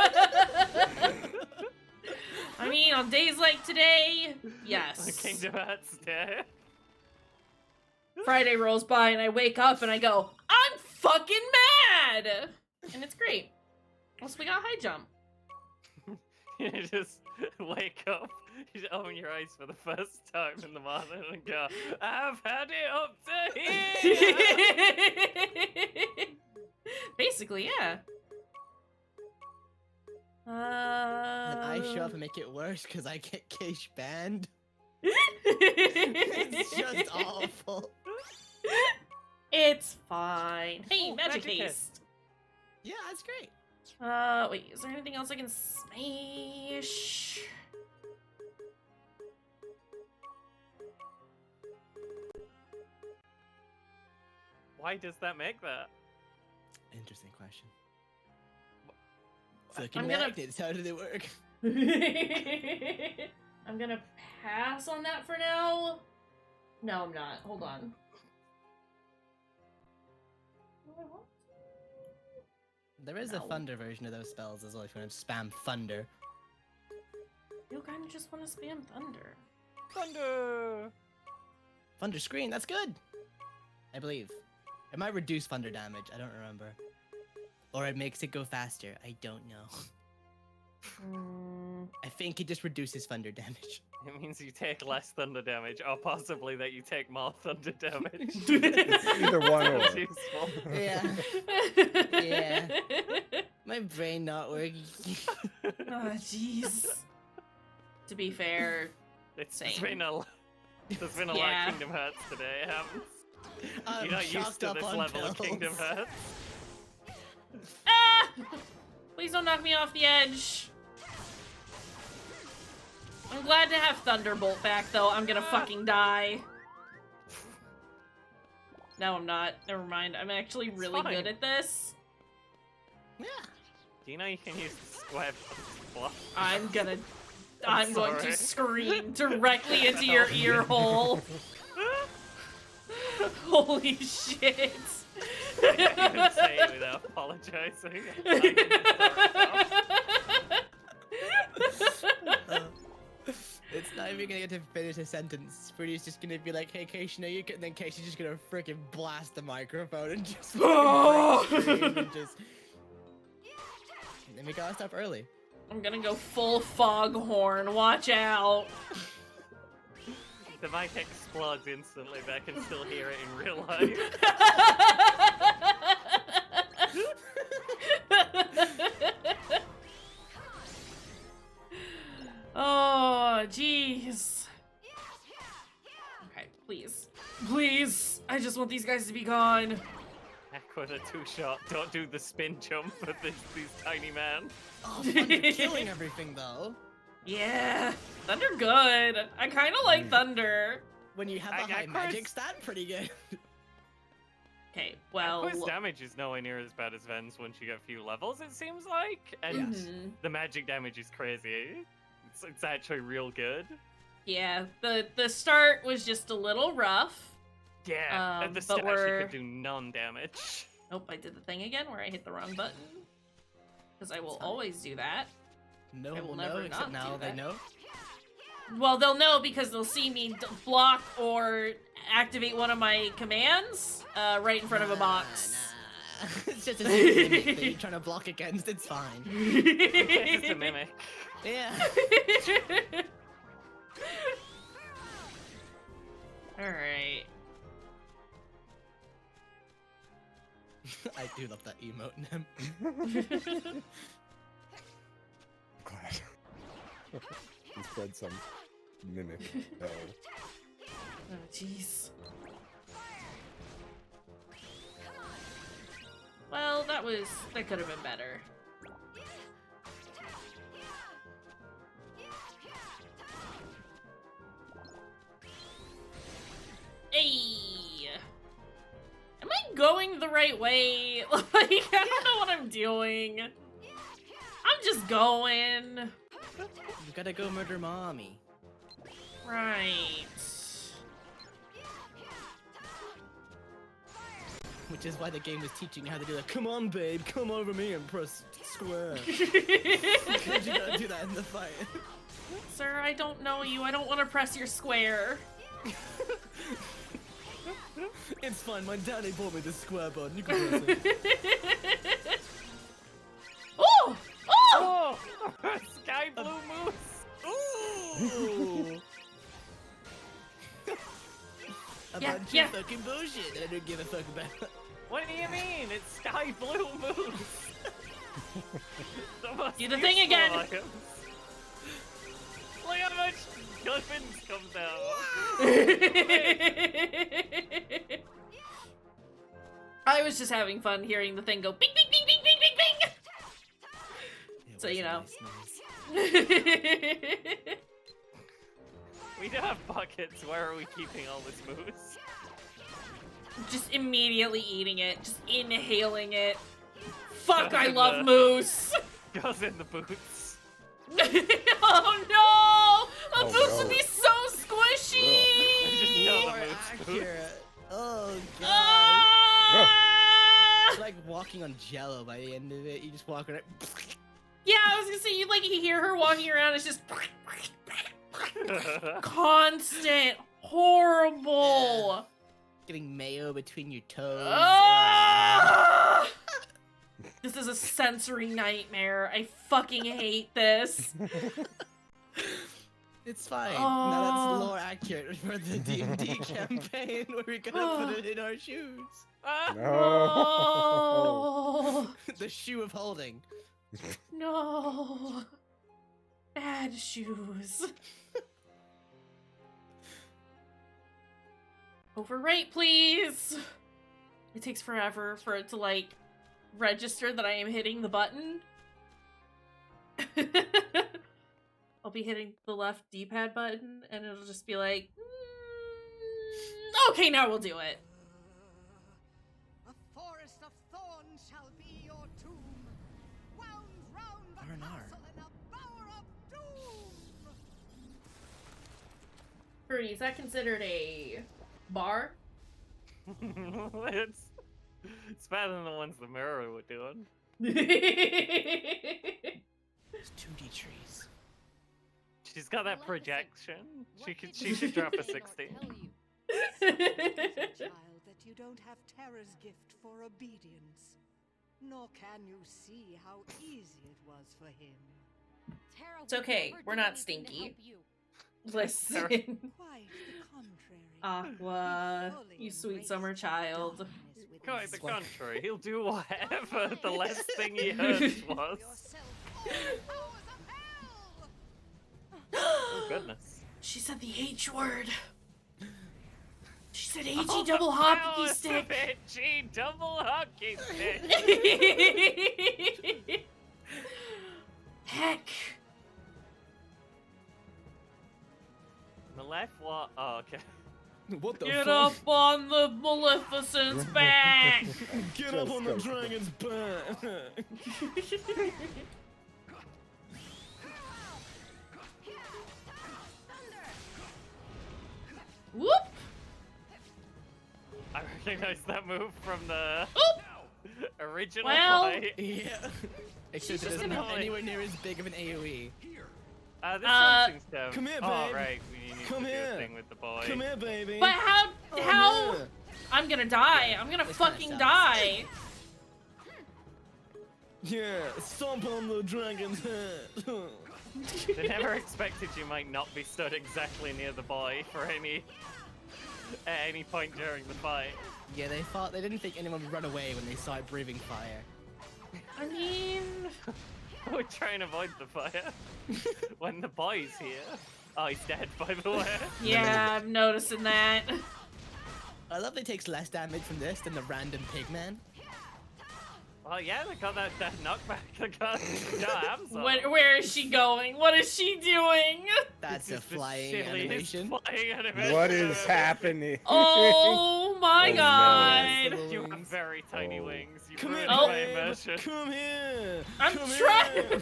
I mean, on days like today, yes. Kingdom Hearts Day. Friday rolls by and I wake up and I go, I'm fucking mad! And it's great. Also, we got high jump. You just wake up, you open your eyes for the first time in the morning and go, I've had it up to here! Basically, yeah. And I show up and make it worse because I get Cage banned. It's just awful. It's fine. Hey, Oh, magic magic haste. Yeah, that's great. Wait, is there anything else I can smash? Why does that make that? Interesting question. I'm Fucking gonna- magnets, how do they work? I'm gonna pass on that for now. No, I'm not. Hold on. There is No. a thunder version of those spells as well if you want to spam thunder. You kind of just want to spam thunder. Thunder! Thunder screen, that's good! I believe. It might reduce thunder damage, I don't remember. Or it makes it go faster, I don't know. I think it just reduces thunder damage. It means you take less thunder damage, or possibly that you take more thunder damage. It's either one or. Sounds useful. Yeah. Yeah. My brain not working. Oh, jeez. To be fair, It's Same. been a there's been a lot Yeah. of Kingdom Hearts today, it happens. I'm You're not used chocked to up this on level of pills. Kingdom Hearts. ah! Please don't knock me off the edge. I'm glad to have Thunderbolt back, though. I'm gonna fucking die. No, I'm not. Never mind. I'm actually really fine. good at this. Yeah. Do you know you can use the square block? I'm going sorry. to scream directly into your ear hole. Holy shit. I didn't say it without apologizing. It's not even gonna get to finish a sentence. Freddy's just gonna be like, "Hey, Casey, no, you can." And then Casey's just gonna freaking blast the microphone and just fucking break screen and just. And then we gotta stop early. I'm gonna go full foghorn. Watch out. The mic explodes instantly, but I can still hear it in real life. Oh, jeez. Okay, please. Please. I just want these guys to be gone. Heck with a two-shot. Don't do the spin jump with these tiny men. Oh, Thunder killing everything though. Yeah, Thunder good. I kind of like Thunder. When you have a high magic stat, pretty good. Okay, well... Quiz damage is nowhere near as bad as Ven's once you get a few levels, it seems like. And the magic damage is crazy. It's actually real good. Yeah, the start was just a little rough. Yeah, at the start you could do none damage. Nope, I did the thing again where I hit the wrong button. Because I will always do that. No I will one will never know, except not now do they that. know. Well, they'll know because they'll see me block or activate one of my commands right in front of a box. Nah. It's just a mimic that you're trying to block against, it's fine. It's just a mimic. Yeah. Alright. I do love that emote, Nem. Glad. He spread some mimic. Oh, jeez. Well, that could have been better. Hey! Am I going the right way? Like, I don't know what I'm doing. I'm just going. You gotta go murder mommy. Right. Which is why the game was teaching you how to do that. Come on, babe, come over me and press square. Because you gotta do that in the fight. Sir, I don't know you. I don't want to press your square. It's fine, my daddy bought me the square button. You can press it. Oh! Oh! Sky blue moose! Ooh! A bunch of fucking bullshit that I don't give a fuck about. What do you mean? It's sky blue moose! Do the thing again! Look how much gubbins comes out! I was just having fun hearing the thing go bing bing bing bing bing bing bing! So, you know. We do have buckets. Where are we keeping all this moose? Just immediately eating it. Just inhaling it. Fuck, I love moose! Goes in the boots. Oh no! A Oh, moose no. would be so squishy! More accurate. Oh god. Ah! It's like walking on jello by the end of it. You just walk around. Yeah, I was gonna say, you hear her walking around, it's just constant, horrible. Getting mayo between your toes. Ah! This is a sensory nightmare. I fucking hate this. It's fine. Oh. Now that's lore accurate for the D&D campaign where we gotta put it in our shoes. No. The shoe of holding. No. Bad shoes. Overwrite, please. It takes forever for it to, register that I am hitting the button. I'll be hitting the left D-pad button, and it'll just be like, okay, now we'll do it. A forest of thorns shall be your tomb, wound round the castle in a bower of doom. Birdie, is that considered a bar? It's better than the ones the mirror were doing. It's 2D trees. She's got that projection. She should drop a 60. Child, that you don't have Terra's gift for obedience. Nor can you see how easy it was for him. It's okay, we're not stinky. Listen. Quite the contrary. Aqua, you sweet summer child. Quite the contrary. He'll do whatever the last thing he heard was. Oh goodness. She said the H word. She said H-E double hockey stick. H-E double hockey stick. Heck. Malef what? Oh, okay. What the Get fuck? up on the Maleficent's back. Get up on the dragon's back. Whoop. I recognize that move from the original Well, fight. Yeah. Except it doesn't have anywhere near as big of an AoE. This one seems to have... Come here, Oh, babe. right. We need Come to here. do a thing with the boy. Come here, baby. But how? yeah. I'm gonna die. I'm gonna This kinda fucking sucks. die. Yeah, stomp on the dragon's head. They never expected you might not be stood exactly near the boy for at any point during the fight. Yeah, they didn't think anyone would run away when they saw it breathing fire. I mean, We're trying to avoid the fire when the boy's here. Oh, he's dead, by the way. yeah, I'm noticing that. I love that it takes less damage from this than the random pigman. Well, yeah, they got that knockback. They got Hamza. Where is she going? What is she doing? That's a This is the flying silliest animation. flying animation. What is happening? Oh my Oh, god. no. You have very tiny wings. You Come here, ruined my babe. immersion. Come here. I'm Come trying. here.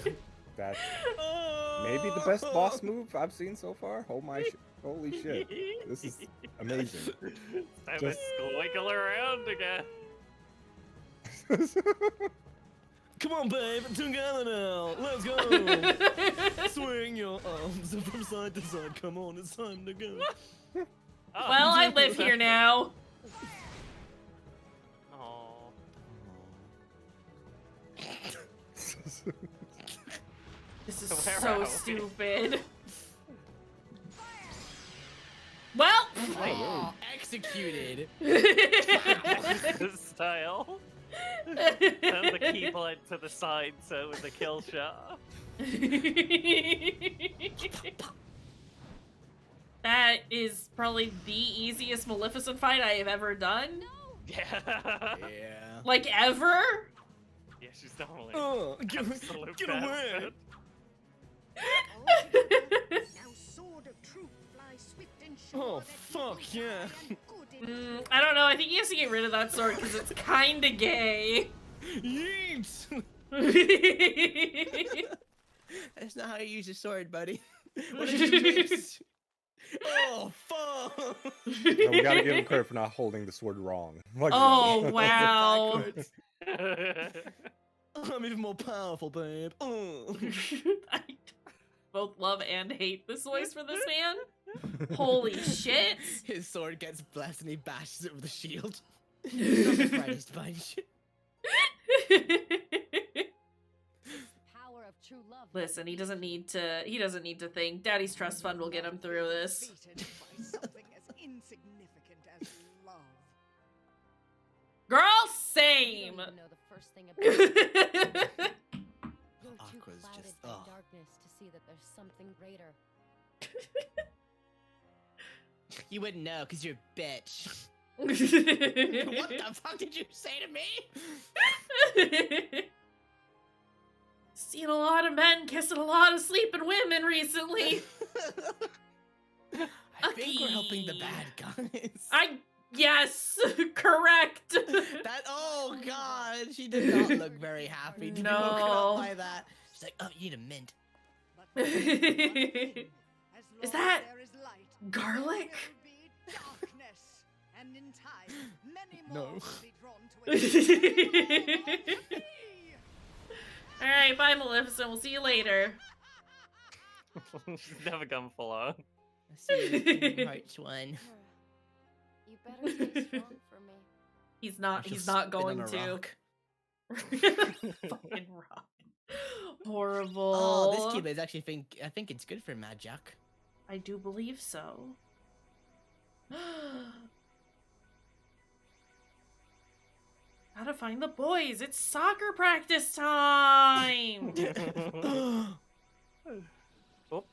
That's maybe the best boss move I've seen so far. Holy shit. This is amazing. Time Just- to wiggle around again. Come on, babe. Together now. Let's go. Swing your arms from side to side. Come on, it's time to go. Oh. Well, I live here now. Aw. This is Where so are we? stupid. Well, Oh, executed. This style. Turn the keyblade to the side so it was a kill shot. That is probably the easiest Maleficent fight I have ever done. Yeah. Yeah. Like, ever? Yeah, she's normally Oh, absolute get away. bastard. Now, sword of truth, fly swift and sure. Oh, that fuck, evil yeah. die and good in I don't know. I think he has to get rid of that sword because it's kinda gay. Yeet. That's not how you use a sword, buddy. What did you miss? Oh, fuck. No, we gotta give him credit for not holding the sword wrong. Like- Oh, wow. Backwards. I'm even more powerful, babe. Oh. I both love and hate this voice for this man. Holy shit. His sword gets blessed and he bashes it with a shield. Not the brightest bunch. Power of true love. Listen, he doesn't need to think. Daddy's trust fund will get him through this. beaten by something as insignificant as love. Girl, You same. don't even know the first thing about it. You're too Aqua's clouded just- by ugh. darkness to see that there's something greater. You wouldn't know because you're a bitch. What What the fuck did you say to me? Seen a lot of men kissing a lot of sleeping women recently. I think we're helping the bad guys. Yes, correct. That, oh god, she did not look very happy to be woken No. up by that. She's like, oh, you need a mint. But there is one thing. As Is long that as there is light, garlic? there will be darkness. And And in time, many No. more will be drawn to it. Alright, bye, Maleficent. We'll see you later. She's never gone full on. See you in Kingdom Hearts 1. Terra, you better stay strong for me. He's not. She'll He's not spit on going a to. rock. Fucking rock. Horrible. Oh, this cube is actually I think it's good for magic. I do believe so. Gotta find the boys. It's soccer practice time. Oh, Well,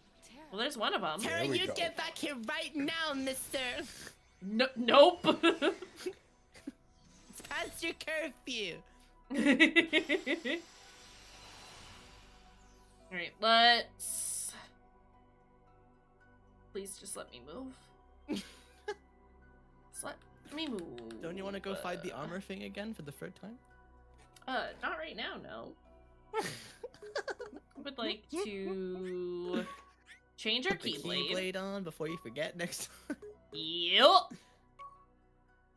there's one of them. Terra, we you go. get back here right now, mister! No, nope. It's past your curfew! Alright, let's... Please just let me move. Just let me move. Don't you want to go fight the armor thing again for the third time? Not right now, no. I would like to change our Put the keyblade. keyblade on before you forget next time. Yep.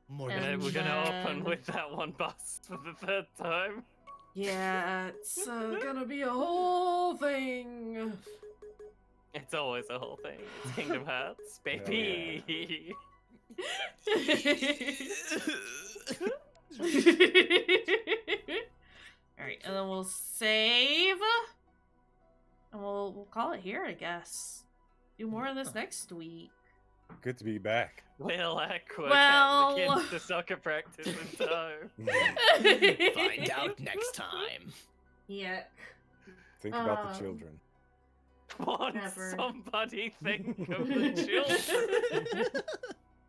More And we're gonna open then- with that one boss for the third time. Yeah, it's gonna be a whole thing. It's always a whole thing. It's Kingdom Hearts, baby. Alright, and then we'll save. And we'll call it here, I guess. Do more of this next week. Good to be back. Will Aqua Well- get the kids to soccer practice in time? Find out next time. Yeah. Think about the Um, children. Won't Never. somebody think of the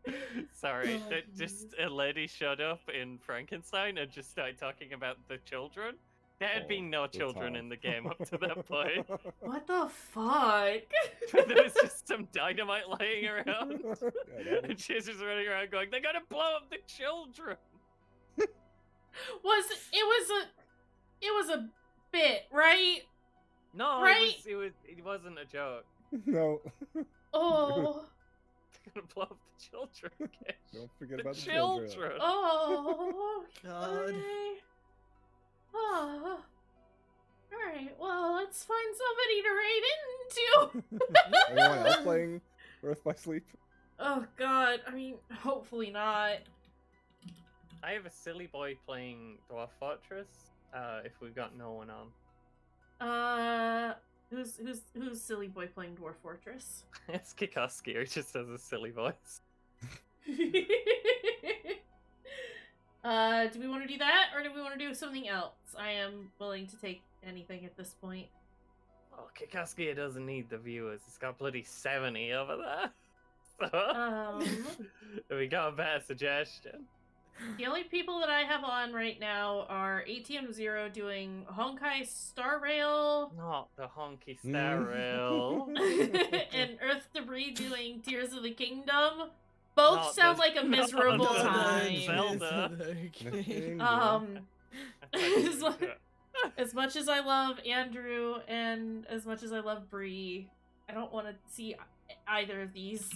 children? Sorry, just a lady showed up in Frankenstein and just started talking about the children. There had Oh, been no good children time. in the game up to that point. What the fuck? There was just some dynamite laying around. Yeah, that And she's just running around going, they're gonna blow up the children! It was a bit, right? No, Right? it wasn't a joke. no. Oh. They're gonna blow up the children again. Don't forget The about the children. children! Oh. God. Okay. Oh. Alright, well, let's find somebody to raid into. Anyone else playing Earth by Sleep? Oh god, I mean, hopefully not. I have a silly boy playing Dwarf Fortress, if we've got no one on. Who's silly boy playing Dwarf Fortress? It's Kikoski, who just has a silly voice. Do we want to do that, or do we want to do something else? I am willing to take anything at this point. Oh, Kikoski doesn't need the viewers. It's got bloody 70 over there. So, we got a better suggestion. The only people that I have on right now are ATM Zero doing Honkai Star Rail, Not the honky star rail. and Earth Debris doing Tears of the Kingdom. Both Not sound the- like a not miserable the time. Zelda. As much as I love Andrew and as much as I love Bree, I don't want to see either of these.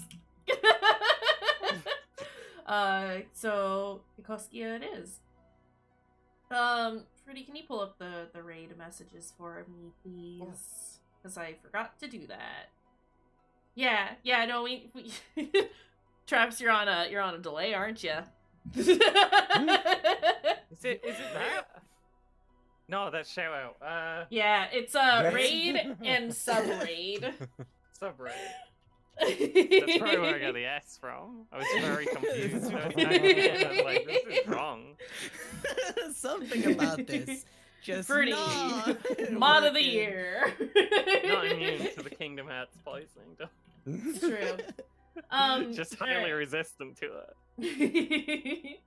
So Ikoskia it is. Fruity, can you pull up the raid messages for me, please? Because I forgot to do that. Yeah, no, we Travis, you're on a delay, aren't you? Is it that? No, that's shout out. Yeah, it's raid and sub raid. Sub raid. That's probably where I got the S from. I was very confused. I was like, this is wrong. Something about this. Just Fruity. not Mod of the working. year. Not immune to the Kingdom Hearts poisoning, though. It's true. Just highly resistant to it.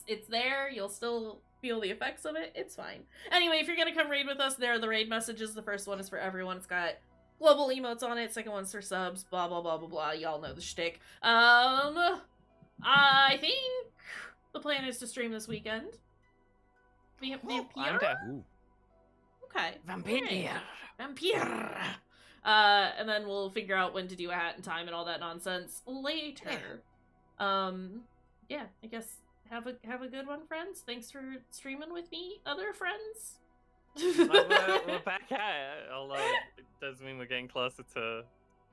It's there. You'll still feel the effects of it. It's fine. Anyway, if you're gonna come raid with us, there are the raid messages. The first one is for everyone. It's got global emotes on it. Second one's for subs. Blah blah blah blah blah. Y'all know the shtick. I think the plan is to stream this weekend. Vampire. Ooh. Okay. Vampire. Vampire. And then we'll figure out when to do a hat and time and all that nonsense later. yeah, I guess have a good one, friends. Thanks for streaming with me, other friends. We're back at it, although it does mean we're getting closer to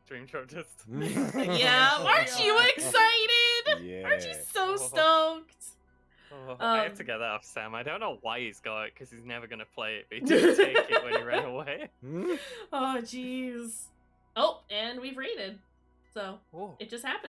Dream Drop Distance. Yeah, aren't you excited? Yeah. Aren't you so stoked? Oh, I have to get that off Sam. I don't know why he's got it, because he's never going to play it, but he didn't take it when he ran away. Oh, jeez. Oh, and we've raided. So, Oh. it just happened.